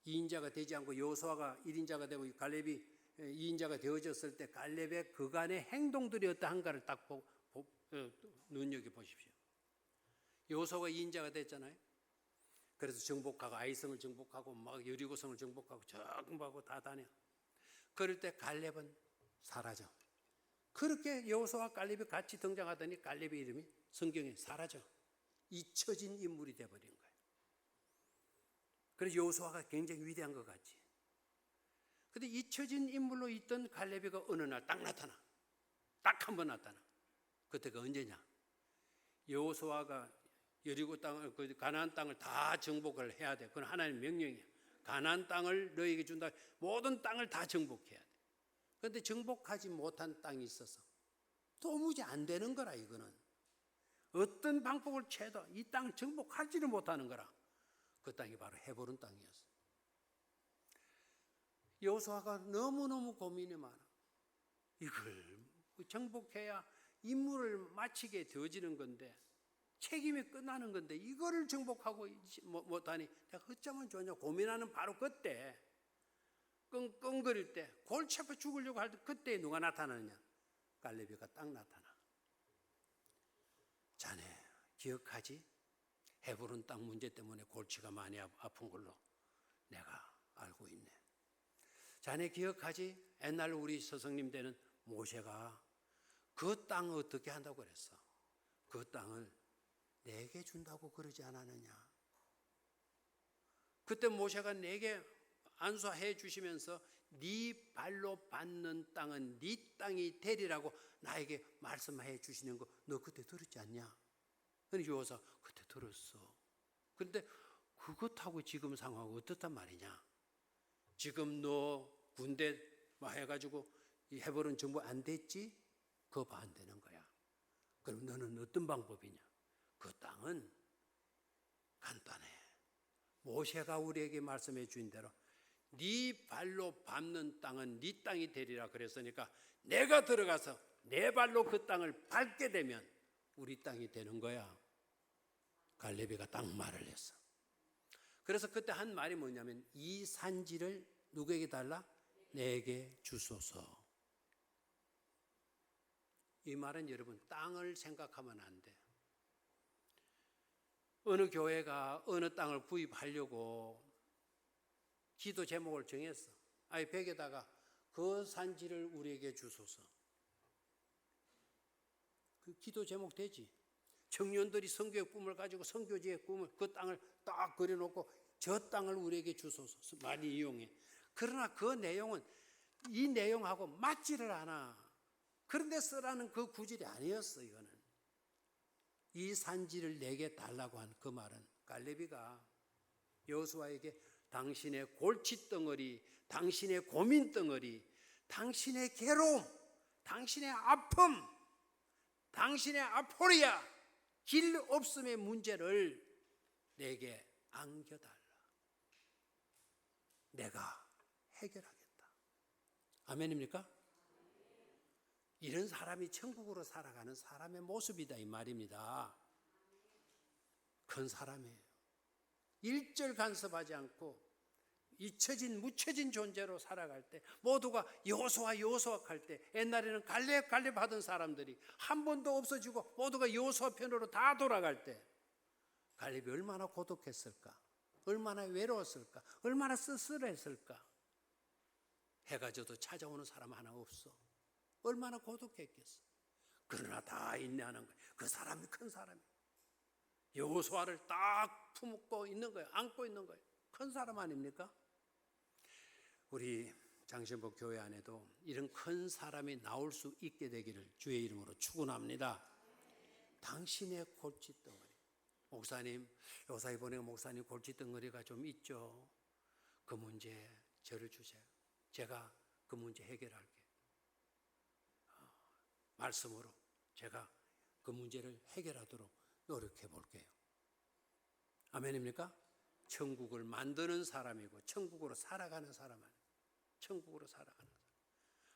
2인자가 되지 않고 여호수아가 1인자가 되고 갈렙이 2인자가 되어졌을 때 갈렙의 그간의 행동들이 어떠한가를 딱 눈여겨보십시오. 여호수아가 2인자가 됐잖아요. 그래서 정복하고 아이성을 정복하고 막 여리고성을 정복하고 정복하고 다 다녀. 그럴 때 갈렙은 사라져. 그렇게 여호수아와 갈렙이 같이 등장하더니 갈렙의 이름이 성경에 사라져. 잊혀진 인물이 되어버린 거예요. 그래서 여호수아가 굉장히 위대한 것 같지. 그런데 잊혀진 인물로 있던 갈렙이가 어느 날 딱 나타나. 딱 한 번 나타나. 그때가 언제냐? 여호수아가 여리고 땅을, 가나안 땅을 다 정복을 해야 돼. 그건 하나님의 명령이야. 가나안 땅을 너에게 준다. 모든 땅을 다 정복해야 돼. 그런데 정복하지 못한 땅이 있어서 도무지 안 되는 거라. 이거는 어떤 방법을 취해도 이 땅을 정복하지를 못하는 거라. 그 땅이 바로 헤브론 땅이었어. 여호수아가 너무너무 고민이 많아. 이걸 정복해야 임무를 마치게 되어지는 건데, 책임이 끝나는 건데 이거를 정복하고 못하니 내가 어쩌면 좋냐 고민하는 바로 그때, 끙끙거릴 때, 골치 아파 죽으려고 할 때 그때 누가 나타나느냐? 갈렙이가 딱 나타나. 자네 기억하지? 헤브론 땅 문제 때문에 골치가 많이 아픈 걸로 내가 알고 있네. 자네 기억하지? 옛날 우리 스승님 되는 모세가 그 땅을 어떻게 한다고 그랬어? 그 땅을 내게 준다고 그러지 않았느냐? 그때 모세가 내게 안수해 주시면서 네 발로 밟는 땅은 네 땅이 되리라고 나에게 말씀해 주시는 거 너 그때 들었지 않냐? 그러니까 여호사 그때 들었어. 그런데 그것하고 지금 상황은 어떻단 말이냐? 지금 너 군대 해가지고 이 해버린 정부 안 됐지? 그거 안 되는 거야. 그럼 너는 어떤 방법이냐? 그 땅은 간단해. 모세가 우리에게 말씀해 주신 대로 네 발로 밟는 땅은 네 땅이 되리라 그랬으니까 내가 들어가서 내 발로 그 땅을 밟게 되면 우리 땅이 되는 거야. 갈렙이가 딱 말을 했어. 그래서 그때 한 말이 뭐냐면 이 산지를 누구에게 달라? 내게 주소서. 이 말은 여러분 땅을 생각하면 안 돼. 어느 교회가 어느 땅을 구입하려고 기도 제목을 정했어. 아예 벽에다가 그 산지를 우리에게 주소서. 그 기도 제목 되지. 청년들이 선교의 꿈을 가지고 선교지의 꿈을 그 땅을 딱 그려놓고 저 땅을 우리에게 주소서 많이 이용해. 그러나 그 내용은 이 내용하고 맞지를 않아. 그런데 쓰라는 그 구절이 아니었어. 이거는 이 산지를 내게 달라고 한 그 말은 갈렙이가 여호수아에게 당신의 골칫덩어리, 당신의 고민덩어리, 당신의 괴로움, 당신의 아픔, 당신의 아포리아, 길 없음의 문제를 내게 안겨달라. 내가 해결하겠다. 아멘입니까? 이런 사람이 천국으로 살아가는 사람의 모습이다 이 말입니다. 큰 사람이에요. 일절 간섭하지 않고 잊혀진 묻혀진 존재로 살아갈 때 모두가 여호수아 할 때 옛날에는 갈렙 하던 사람들이 한 번도 없어지고 모두가 여호수아 편으로 다 돌아갈 때 갈렙이 얼마나 고독했을까? 얼마나 외로웠을까? 얼마나 쓸쓸했을까? 해가 져도 찾아오는 사람 하나 없어. 얼마나 고독했겠어. 그러나 다 인내하는 거예요. 그 사람이 큰 사람이에요. 여호수아를 딱 품고 있는 거예요. 안고 있는 거예요. 큰 사람 아닙니까? 우리 장신복 교회 안에도 이런 큰 사람이 나올 수 있게 되기를 주의 이름으로 축원합니다. 당신의 골칫덩어리. 목사님, 요사이 보내고 목사님 골칫덩어리가 좀 있죠. 그 문제 저를 주세요. 제가 그 문제 해결할게요. 말씀으로 제가 그 문제를 해결하도록 노력해 볼게요. 아멘입니까? 천국을 만드는 사람이고 천국으로 살아가는 사람 아니에요. 천국으로 살아가는 사람.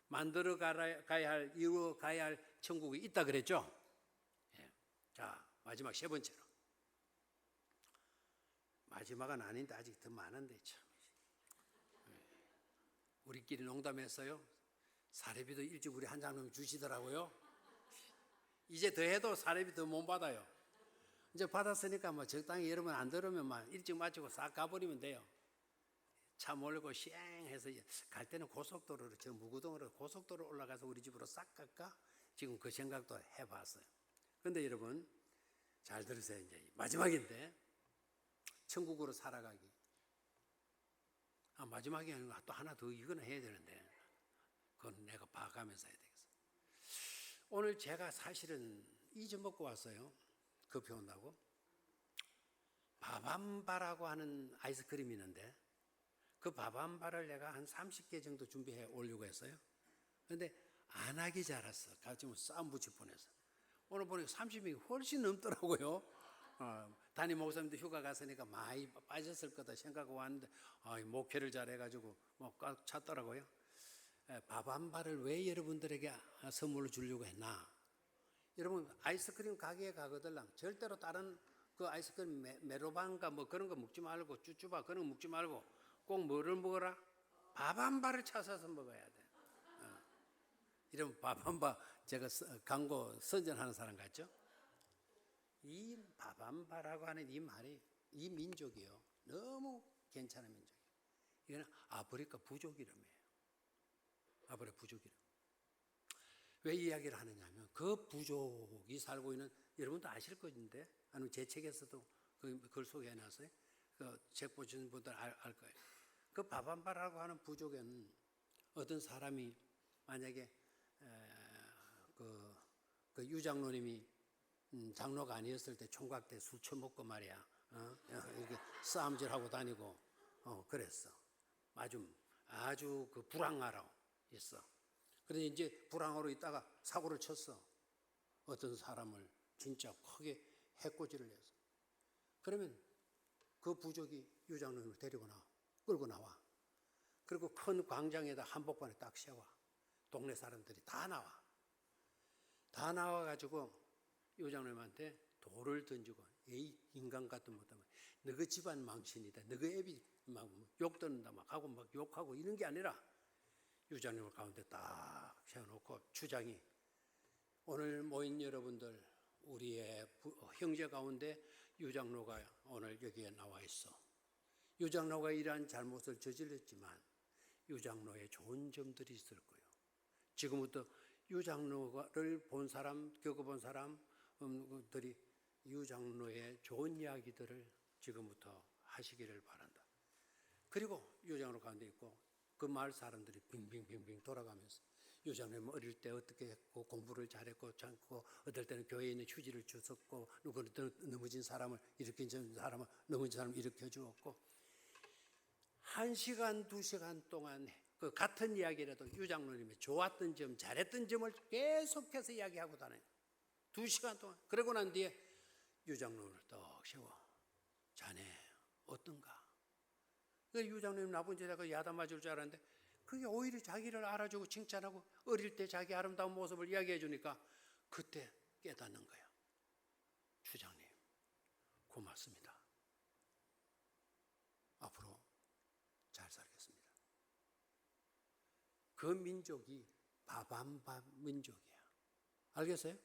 만들어 가야 할, 이루어 가야 할 천국이 있다 그랬죠? 예. 자, 마지막 세 번째로. 마지막은 아닌데 아직 더 많은데 참. 우리끼리 농담했어요. 사례비도 일찍 우리 한 장씩 주시더라고요. 이제 더 해도 사례비 더 못 받아요. 이제 받았으니까 뭐 적당히 여러분 안 들으면 막 일찍 마치고 싹 가버리면 돼요. 차 몰고 시행해서 갈 때는 고속도로로 저 무구동으로 고속도로 올라가서 우리 집으로 싹 갈까? 지금 그 생각도 해봤어요. 그런데 여러분 잘 들으세요. 이제 마지막인데 천국으로 살아가기. 마지막이 아니고 또 하나 더 이거는 해야 되는데 그건 내가 봐가면서 해야 되겠어. 오늘 제가 사실은 잊어먹고 왔어요. 커피 온다고. 바밤바라고 하는 아이스크림이 있는데 그 바밤바를 내가 한 30개 정도 준비해 오려고 했어요. 그런데 안 하기 잘했어. 가지고 싸움 붙일 뻔해서. 오늘 보니까 30명이 훨씬 넘더라고요. 담임 목사님도 휴가 갔으니까 많이 빠졌을 거다 생각하고 왔는데 목회를 잘해가지고 뭐 꽉 찼더라고요. 바밤바를 왜 여러분들에게 선물로 주려고 했나? 여러분 아이스크림 가게에 가거들랑 절대로 다른 그 아이스크림 메로방가 뭐 그런 거 먹지 말고 쭈쭈바 그런 거 먹지 말고 꼭 뭐를 먹어라? 바밤바를 찾아서 먹어야 돼. 이런 바밤바 제가 광고 선전하는 사람 같죠? 이 바밤바라고 하는 이 말이 이 민족이요 너무 괜찮은 민족이에요. 이거는 아프리카 부족이름이에요. 아프리카 부족이름. 왜 이야기를 하느냐면 그 부족이 살고 있는 여러분도 아실 것인데 아니면 제 책에서도 그걸 소개해놨어요. 그 책 보시는 분들 알 거예요. 그 바밤바라고 하는 부족에는 어떤 사람이 만약에 그 유장로님이 장로가 아니었을 때 총각 때 술 처먹고 말이야, 이렇게 싸움질하고 다니고 그랬어. 아주 그 불황하러 있어. 그런데 이제 불황으로 있다가 사고를 쳤어. 어떤 사람을 진짜 크게 해코지를 했어. 그러면 그 부족이 유장로님을 끌고 나와. 그리고 큰 광장에다 한복판에 딱 세워. 동네 사람들이 다 나와. 다 나와가지고 유장로님한테 돌을 던지고, 에이 인간 같은 못하면 너희 집안 망신이다, 너희 애비 막 욕듣는다 막 하고 막 욕하고 이런 게 아니라 유장님을 가운데 딱 세워놓고 주장이, 오늘 모인 여러분들, 우리의 형제 가운데 유장로가 오늘 여기에 나와 있어. 유장로가 이러한 잘못을 저질렀지만 유장로의 좋은 점들이 있을 거예요. 지금부터 유장로를 본 사람, 겪어본 사람들이 유장로의 좋은 이야기들을 지금부터 하시기를 바란다. 그리고 유장로 가운데 있고 그 마을 사람들이 빙빙빙빙 돌아가면서 유장로님 어릴 때 어떻게 했고 공부를 잘했고 참고, 어떨 때는 교회에 있는 휴지를 주었고, 누구는 넘어진 사람을 일으킨 사람을 넘어진 사람을 일으켜 주었고, 1시간 2시간 동안 그 같은 이야기라도 유장로님의 좋았던 점, 잘했던 점을 계속해서 이야기하고 다녀요. 2시간 동안. 그러고 난 뒤에 유장로님을 떡 세워. 자네 어떤가? 유장로님 나쁜 짓하고 야단 맞을 줄 알았는데 그게 오히려 자기를 알아주고 칭찬하고 어릴 때 자기 아름다운 모습을 이야기해 주니까 그때 깨닫는 거야. 주장님 고맙습니다. 앞으로 잘 살겠습니다. 그 민족이 바밤밥 민족이야. 알겠어요?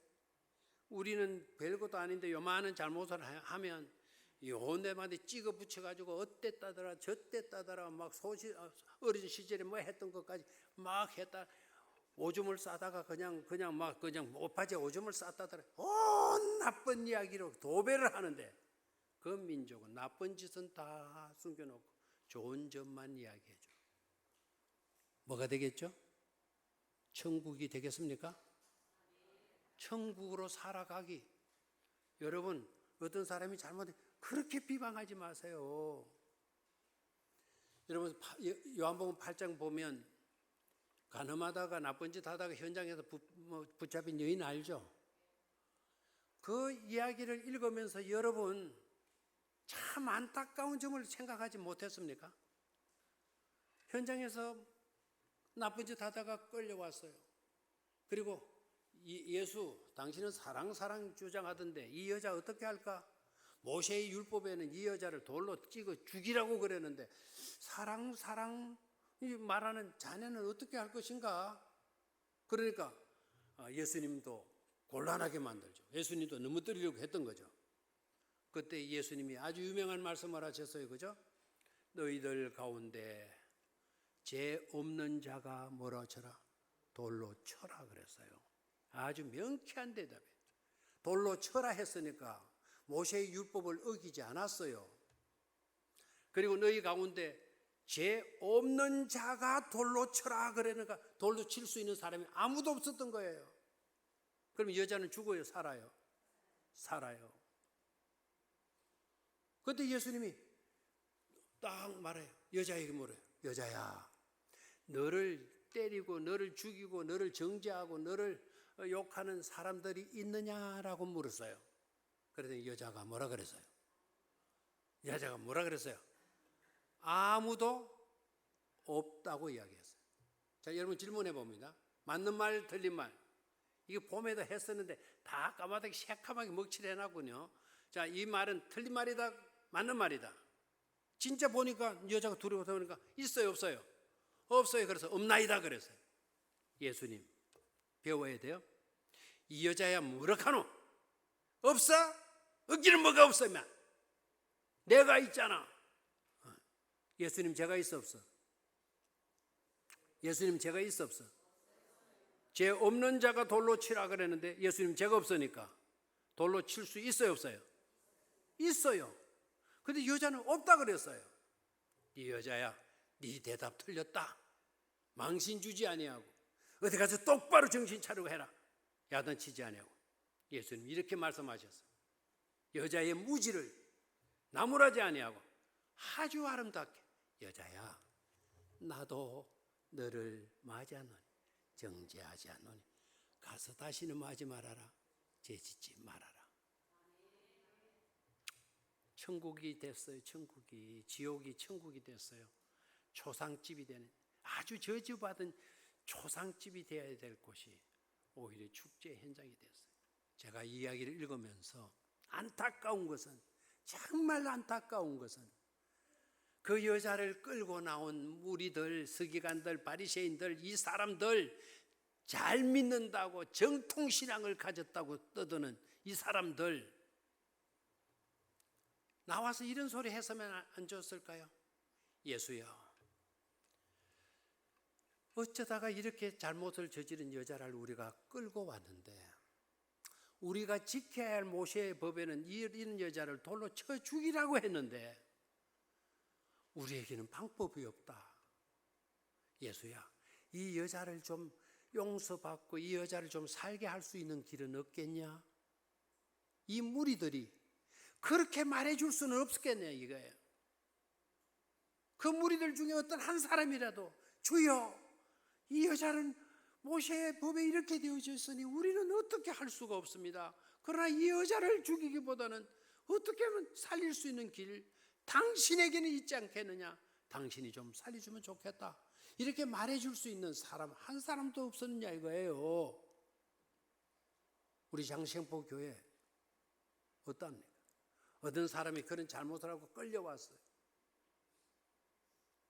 우리는 별것도 아닌데 요만한 잘못을 하면 온데만데 찍어 붙여가지고 어땠다더라 저땠다더라 막 어린 시절에 뭐 했던 것까지 막 했다. 오줌을 싸다가 그냥 옷바지에 오줌을 쌌다더라. 온 나쁜 이야기로 도배를 하는데 그 민족은 나쁜 짓은 다 숨겨놓고 좋은 점만 이야기해줘. 뭐가 되겠죠? 천국이 되겠습니까? 천국으로 살아가기. 여러분, 어떤 사람이 잘못해 그렇게 비방하지 마세요. 여러분, 요한복음 8장 보면 간음하다가 나쁜 짓 하다가 현장에서 붙잡힌 여인 알죠? 그 이야기를 읽으면서 여러분 참 안타까운 점을 생각하지 못했습니까? 현장에서 나쁜 짓 하다가 끌려왔어요. 그리고 예수, 당신은 사랑 주장하던데 이 여자 어떻게 할까? 모세의 율법에는 이 여자를 돌로 찍어 죽이라고 그랬는데 사랑 말하는 자네는 어떻게 할 것인가? 그러니까 예수님도 곤란하게 만들죠. 예수님도 넘어뜨리려고 했던 거죠. 그때 예수님이 아주 유명한 말씀을 하셨어요. 그죠? 너희들 가운데 죄 없는 자가 뭐라 쳐라? 돌로 쳐라 그랬어요. 아주 명쾌한 대답이에요. 돌로 쳐라 했으니까 모세의 율법을 어기지 않았어요. 그리고 너희 가운데 죄 없는 자가 돌로 쳐라 그러니까 돌로 칠 수 있는 사람이 아무도 없었던 거예요. 그럼 여자는 죽어요? 살아요? 살아요. 그때 예수님이 딱 말해요. 여자에게 뭐래요? 여자야, 너를 때리고 너를 죽이고 너를 정죄하고 너를 욕하는 사람들이 있느냐라고 물었어요. 그랬더니 여자가 뭐라 그랬어요? 여자가 뭐라 그랬어요? 아무도 없다고 이야기했어요. 자, 여러분 질문해 봅니다. 맞는 말 틀린 말. 이게 봄에도 했었는데 다 까마득히 새카맣게 먹칠해 해놨군요. 자, 이 말은 틀린 말이다 맞는 말이다. 진짜 보니까 여자가 두려워서 보니까 있어요 없어요? 없어요. 그래서 없나이다 그랬어요. 예수님 배워야 돼요. 이 여자야 뭐라카노? 없어? 없기는 뭐가 없으면 내가 있잖아. 예수님 제가 있어 없어? 예수님 제가 있어 없어? 죄 없는 자가 돌로 치라 그랬는데 예수님 죄가 없으니까 돌로 칠 수 있어요 없어요? 있어요. 근데 여자는 없다 그랬어요. 이 여자야 네 대답 틀렸다. 망신 주지 아니하고 어디 가서 똑바로 정신 차리고 해라. 야단치지 아니하고. 예수님 이렇게 말씀하셨어요. 여자의 무지를 나무라지 아니하고 아주 아름답게, 여자야 나도 너를 맞이하노니 정죄하지 않노니 가서 다시는 맞이 말아라. 죄짓지 말아라. 천국이 됐어요. 천국이. 지옥이 천국이 됐어요. 초상집이 되는, 아주 저주받은 초상집이 되어야 될 곳이 오히려 축제 현장이 됐어요. 제가 이 이야기를 읽으면서 안타까운 것은, 정말 안타까운 것은 그 여자를 끌고 나온 무리들, 서기관들, 바리새인들, 이 사람들, 잘 믿는다고 정통신앙을 가졌다고 떠드는 이 사람들, 나와서 이런 소리 했으면 안 좋았을까요? 예수여, 어쩌다가 이렇게 잘못을 저지른 여자를 우리가 끌고 왔는데, 우리가 지켜야 할 모세의 법에는 이런 여자를 돌로 쳐 죽이라고 했는데 우리에게는 방법이 없다. 예수야, 이 여자를 좀 용서받고 이 여자를 좀 살게 할 수 있는 길은 없겠냐? 이 무리들이 그렇게 말해줄 수는 없겠냐 이거예요. 그 무리들 중에 어떤 한 사람이라도 주여, 이 여자는 모세의 법에 이렇게 되어져 있으니 우리는 어떻게 할 수가 없습니다. 그러나 이 여자를 죽이기보다는 어떻게 하면 살릴 수 있는 길, 당신에게는 있지 않겠느냐? 당신이 좀 살려주면 좋겠다. 이렇게 말해줄 수 있는 사람 한 사람도 없었느냐 이거예요. 우리 장생포 교회 어떻습니까? 어떤 사람이 그런 잘못을 하고 끌려왔어요.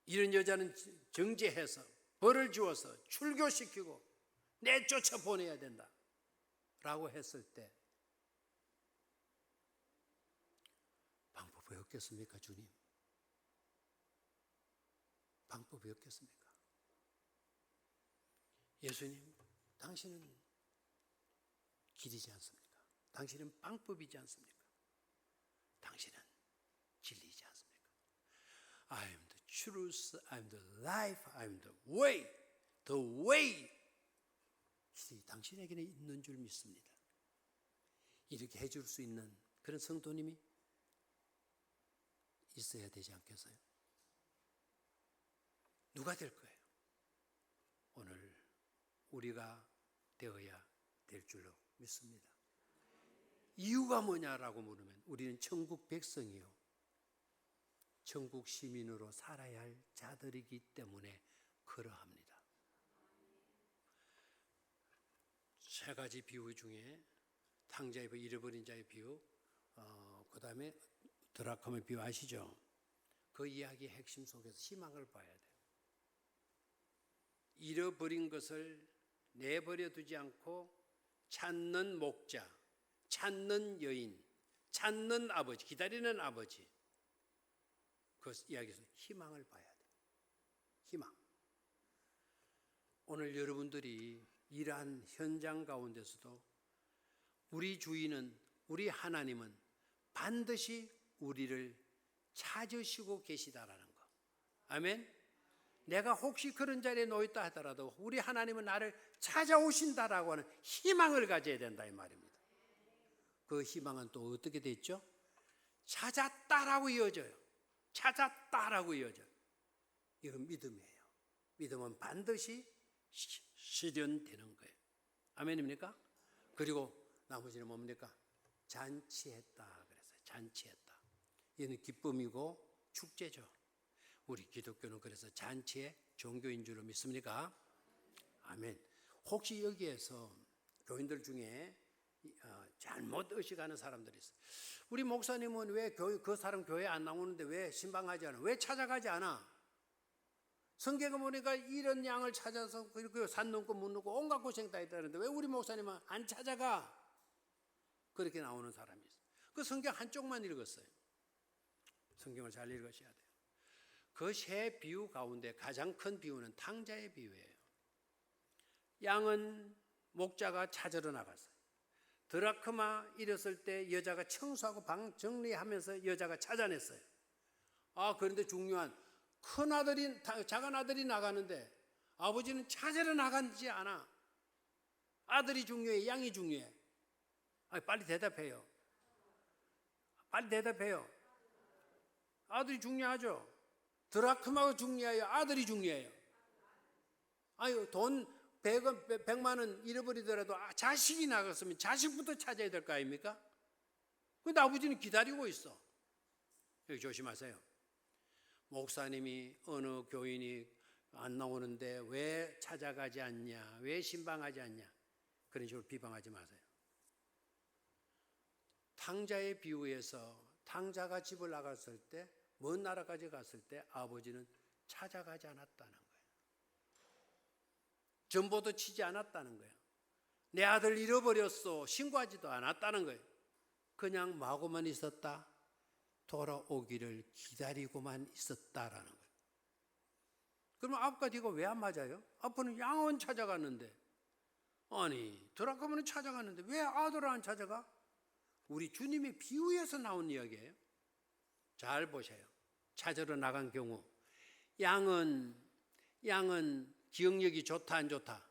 이런 여자는 정죄해서 벌을 주어서 출교시키고 내쫓아 보내야 된다 라고 했을 때 방법이 없겠습니까? 주님, 방법이 없겠습니까? 예수님, 당신은 길이지 않습니까? 당신은 방법이지 않습니까? 당신은 진리이지 않습니까? I am the truth, I am the life, I am the way. The way. 당신에게는 있는 줄 믿습니다. 이렇게 해줄 수 있는 그런 성도님이 있어야 되지 않겠어요? 누가 될 거예요? 오늘 우리가 되어야 될 줄로 믿습니다. 이유가 뭐냐라고 물으면 우리는 천국 백성이요, 천국 시민으로 살아야 할 자들이기 때문에 그러합니다. 세 가지 비유 중에 탕자의 비유, 잃어버린 자의 비유, 그 다음에 드라크마의 비유 아시죠? 그 이야기의 핵심 속에서 희망을 봐야 돼요. 잃어버린 것을 내버려 두지 않고 찾는 목자, 찾는 여인, 찾는 아버지, 기다리는 아버지, 그 이야기에서 희망을 봐야 돼요. 희망. 오늘 여러분들이 이러한 현장 가운데서도 우리 주인은, 우리 하나님은 반드시 우리를 찾으시고 계시다라는 거. 아멘. 내가 혹시 그런 자리에 놓였다 하더라도 우리 하나님은 나를 찾아오신다라고 하는 희망을 가져야 된다 이 말입니다. 그 희망은 또 어떻게 됐죠? 찾았다라고 이어져요. 찾았다라고 이어져요. 이건 믿음이에요. 믿음은 반드시 실현되는 거예요. 아멘입니까? 그리고 나머지는 뭡니까? 잔치했다 그랬어요. 잔치했다. 이는 기쁨이고 축제죠. 우리 기독교는 그래서 잔치의 종교인 줄로 믿습니까? 아멘. 혹시 여기에서 교인들 중에 잘못 의식하는 사람들이 있어요. 우리 목사님은 왜 그 사람 교회 안 나오는데 왜 신방하지 않아? 왜 찾아가지 않아? 성경에 보니까 이런 양을 찾아서 그리고 산 넘고 문 넘고 온갖 고생 다 했다는데 왜 우리 목사님은 안 찾아가? 그렇게 나오는 사람이 있어요. 그 성경 한쪽만 읽었어요. 성경을 잘 읽으셔야 돼요. 그 세 비유 가운데 가장 큰 비유는 탕자의 비유예요. 양은 목자가 찾으러 나갔어요. 드라크마 잃었을 때 여자가 청소하고 방 정리하면서 여자가 찾아냈어요. 그런데 중요한 큰 아들이, 작은 아들이 나가는데 아버지는 찾으러 나가지 않아. 아들이 중요해, 양이 중요해? 빨리 대답해요. 빨리 대답해요. 아들이 중요하죠. 드라크마가 중요해요, 아들이 중요해요? 아유, 돈 100원, 100만 원 잃어버리더라도 자식이 나갔으면 자식부터 찾아야 될 거 아닙니까? 근데 아버지는 기다리고 있어. 여기 조심하세요. 목사님이 어느 교인이 안 나오는데 왜 찾아가지 않냐, 왜 신방하지 않냐, 그런 식으로 비방하지 마세요. 탕자의 비유에서 탕자가 집을 나갔을 때, 먼 나라까지 갔을 때 아버지는 찾아가지 않았다는 거예요. 전보도 치지 않았다는 거예요. 내 아들 잃어버렸어, 신고하지도 않았다는 거예요. 그냥 마구만 있었다, 돌아오기를 기다리고만 있었다라는 거예요. 그러면 앞과 뒤가 왜 안 맞아요? 앞은 양은 찾아갔는데, 아니 드라크마는 찾아갔는데 왜 아들을 안 찾아가? 우리 주님의 비유에서 나온 이야기예요. 잘 보세요. 찾으러 나간 경우 양은 기억력이 좋다 안 좋다?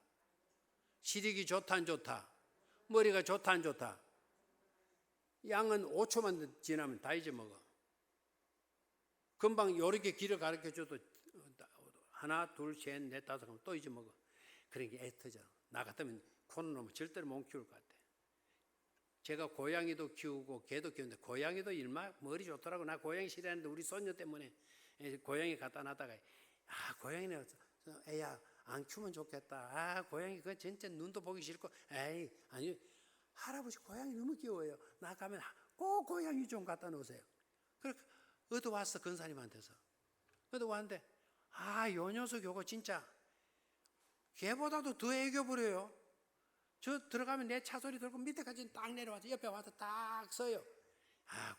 시력이 좋다 안 좋다? 머리가 좋다 안 좋다? 양은 5초만 지나면 다 잊어먹어. 금방 요렇게 길을 가르쳐줘도 하나 둘 셋 넷 다섯 하면 또 잊어먹어. 그러니까 애터져. 나 같으면 코는 놈은 절대로 못 키울 것 같아. 제가 고양이도 키우고 개도 키우는데 고양이도 일마 머리 좋더라고. 나 고양이 싫어하는데 우리 손녀 때문에 고양이 갖다 놔다가 고양이는 애야 안 키우면 좋겠다. 고양이 그거 진짜 눈도 보기 싫고 에이 아니 할아버지 고양이 너무 귀여워요. 나 가면 꼭 고양이 좀 갖다 놓으세요. 그렇게 얻어왔어 근사님한테서. 얻어왔는데 요 녀석 요거 진짜 걔보다도 더 애교 부려요. 저 들어가면 내 차 소리 들고 밑에까지 딱 내려와서 옆에 와서 딱 서요.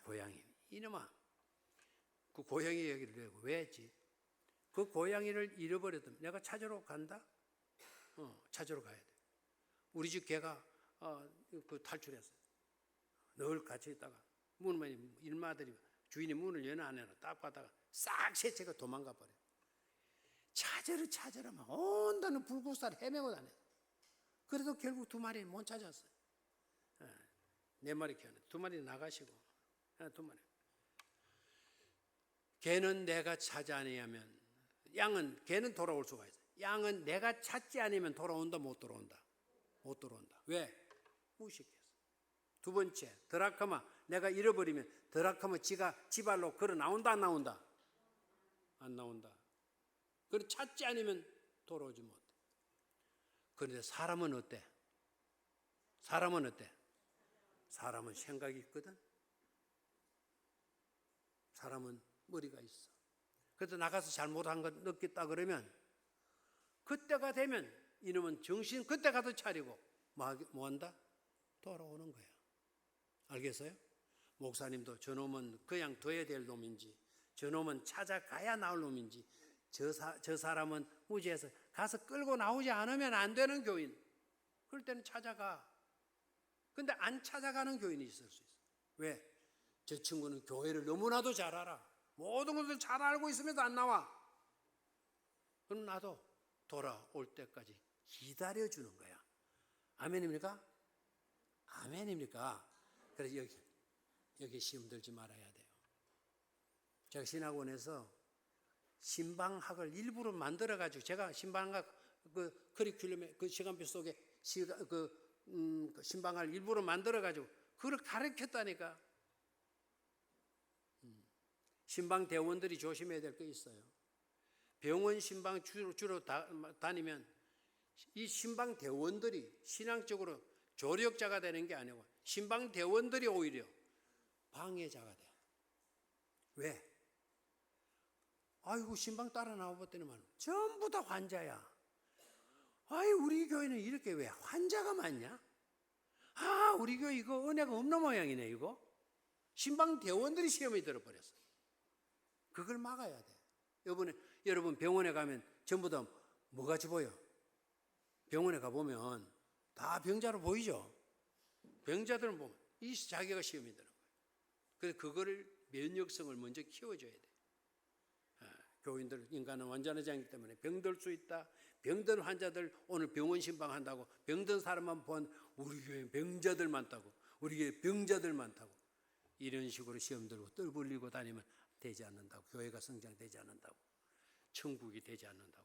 고양이 이놈아, 그 고양이 얘기를 내고 왜 했지? 그 고양이를 잃어버렸더니 내가 찾으러 간다? 찾으러 가야 돼. 우리 집 개가 그 탈출했어요. 늘 갇혀 있다가 문만 일마들이 주인이 문을 여나 안 여나 딱 받다가 싹 새채가 도망가 버려. 찾으러만 온다는 불국사를 헤매고 다녀. 그래도 결국 두 마리는 못 찾았어요. 네 마리 키웠는데 두 마리 나가시고 두 마리. 개는 내가 찾지 아니하면 개는 돌아올 수가 있어요. 양은 내가 찾지 않으면 돌아온다 못 돌아온다? 못 돌아온다. 왜? 무식해서. 두 번째 드라크마 내가 잃어버리면 드라크마 지가 지발로 걸어 나온다 안 나온다? 안 나온다. 그걸 찾지 않으면 돌아오지 못해. 그런데 사람은 어때? 사람은 생각이 있거든. 사람은 머리가 있어. 그래도 나가서 잘못한 거 느꼈다 그러면 그때가 되면 이놈은 정신 그때 가서 차리고 뭐 한다? 돌아오는 거야. 알겠어요? 목사님도 저놈은 그냥 둬야 될 놈인지 저놈은 찾아가야 나올 놈인지 저 사람은 무지해서 가서 끌고 나오지 않으면 안 되는 교인. 그럴 때는 찾아가. 근데 안 찾아가는 교인이 있을 수 있어. 왜? 저 친구는 교회를 너무나도 잘 알아. 모든 것을 잘 알고 있으면서 안 나와. 그럼 나도 돌아올 때까지 기다려주는 거야. 아멘입니까? 아멘입니까? 그래서 여기 시험 들지 말아야 돼요. 제가 신학원에서 신방학을 일부러 만들어가지고 제가 신방학 그 커리큘럼의 그 시간표 속에 신방학을 일부러 만들어가지고 그걸 가르쳤다니까. 신방 대원들이 조심해야 될 게 있어요. 병원 신방 주로 다니면 이 신방 대원들이 신앙적으로 조력자가 되는 게 아니고 신방 대원들이 오히려 방해자가 돼. 왜? 아이고 신방 따라 나와봤더니 전부 다 환자야. 우리 교회는 이렇게 왜 환자가 많냐? 우리 교회 이거 은혜가 없는 모양이네. 이거 신방 대원들이 시험에 들어버렸어. 그걸 막아야 돼. 여러분 병원에 가면 전부 다 뭐같이 보여? 병원에 가보면 다 병자로 보이죠? 병자들은 보면 이 자기가 시험이 되는 거예요. 그래서 그거를 면역성을 먼저 키워줘야 돼. 교인들 인간은 완전하지 않기 때문에 병들 수 있다. 병든 환자들 오늘 병원 신방한다고 병든 사람만 본 우리 교회 병자들 많다고, 우리 교회 병자들 많다고, 이런 식으로 시험 들고 뜰 불리고 다니면 되지 않는다고, 교회가 성장되지 않는다고, 천국이 되지 않는다고.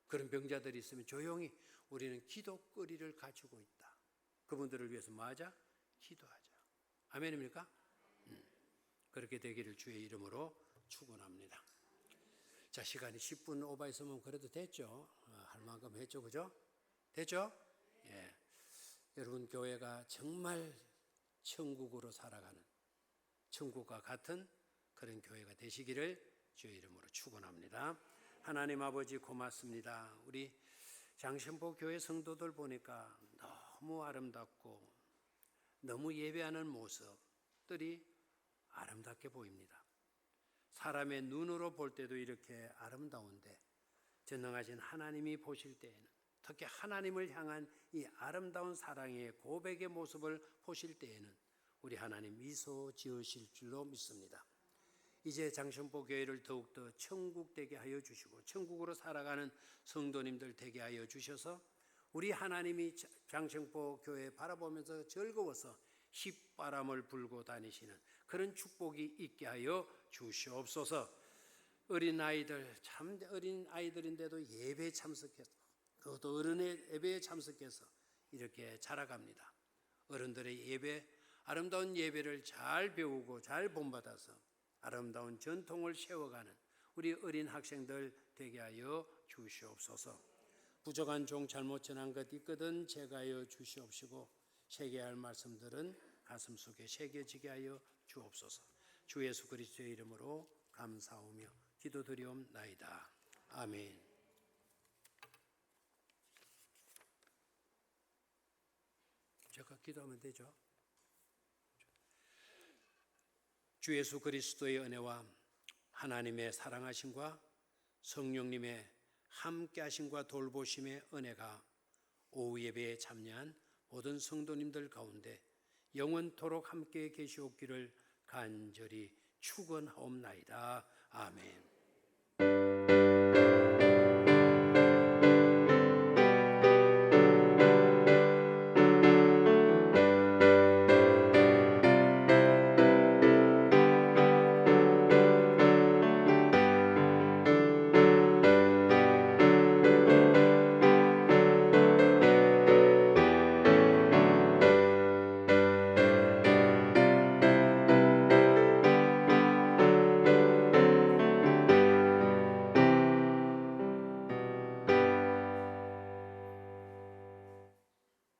그런 병자들이 있으면 조용히 우리는 기도거리를 가지고 있다. 그분들을 위해서 맞아 기도하자. 아멘입니까? 그렇게 되기를 주의 이름으로 축원합니다. 자, 시간이 10분 오버했으면 그래도 됐죠. 할 만큼 했죠, 그죠? 됐죠? 예. 여러분 교회가 정말 천국으로 살아가는, 천국과 같은 그런 교회가 되시기를 주의 이름으로 축원합니다. 하나님 아버지 고맙습니다. 우리 장신보 교회 성도들 보니까 너무 아름답고 너무 예배하는 모습들이 아름답게 보입니다. 사람의 눈으로 볼 때도 이렇게 아름다운데 전능하신 하나님이 보실 때에는, 특히 하나님을 향한 이 아름다운 사랑의 고백의 모습을 보실 때에는 우리 하나님 미소 지으실 줄로 믿습니다. 이제 장신보 교회를 더욱더 천국 되게 하여 주시고 천국으로 살아가는 성도님들 되게 하여 주셔서 우리 하나님이 장신보 교회 바라보면서 즐거워서 휘바람을 불고 다니시는 그런 축복이 있게 하여 주시옵소서. 어린 아이들, 참 어린 아이들인데도 예배에 참석해서, 그것도 어른의 예배에 참석해서 이렇게 자라갑니다. 어른들의 예배, 아름다운 예배를 잘 배우고 잘 본받아서 아름다운 전통을 세워가는 우리 어린 학생들 되게 하여 주시옵소서. 부족한 종 잘못 전한 것 있거든 제가하여 주시옵시고 새겨야 할 말씀들은 가슴속에 새겨지게 하여 주옵소서. 주 예수 그리스도의 이름으로 감사하며 기도드리옵나이다. 아멘. 제가 기도하면 되죠? 주 예수 그리스도의 은혜와 하나님의 사랑하심과 성령님의 함께하심과 돌보심의 은혜가 오후 예배에 참여한 모든 성도님들 가운데 영원토록 함께 계시옵기를 간절히 축원하옵나이다. 아멘.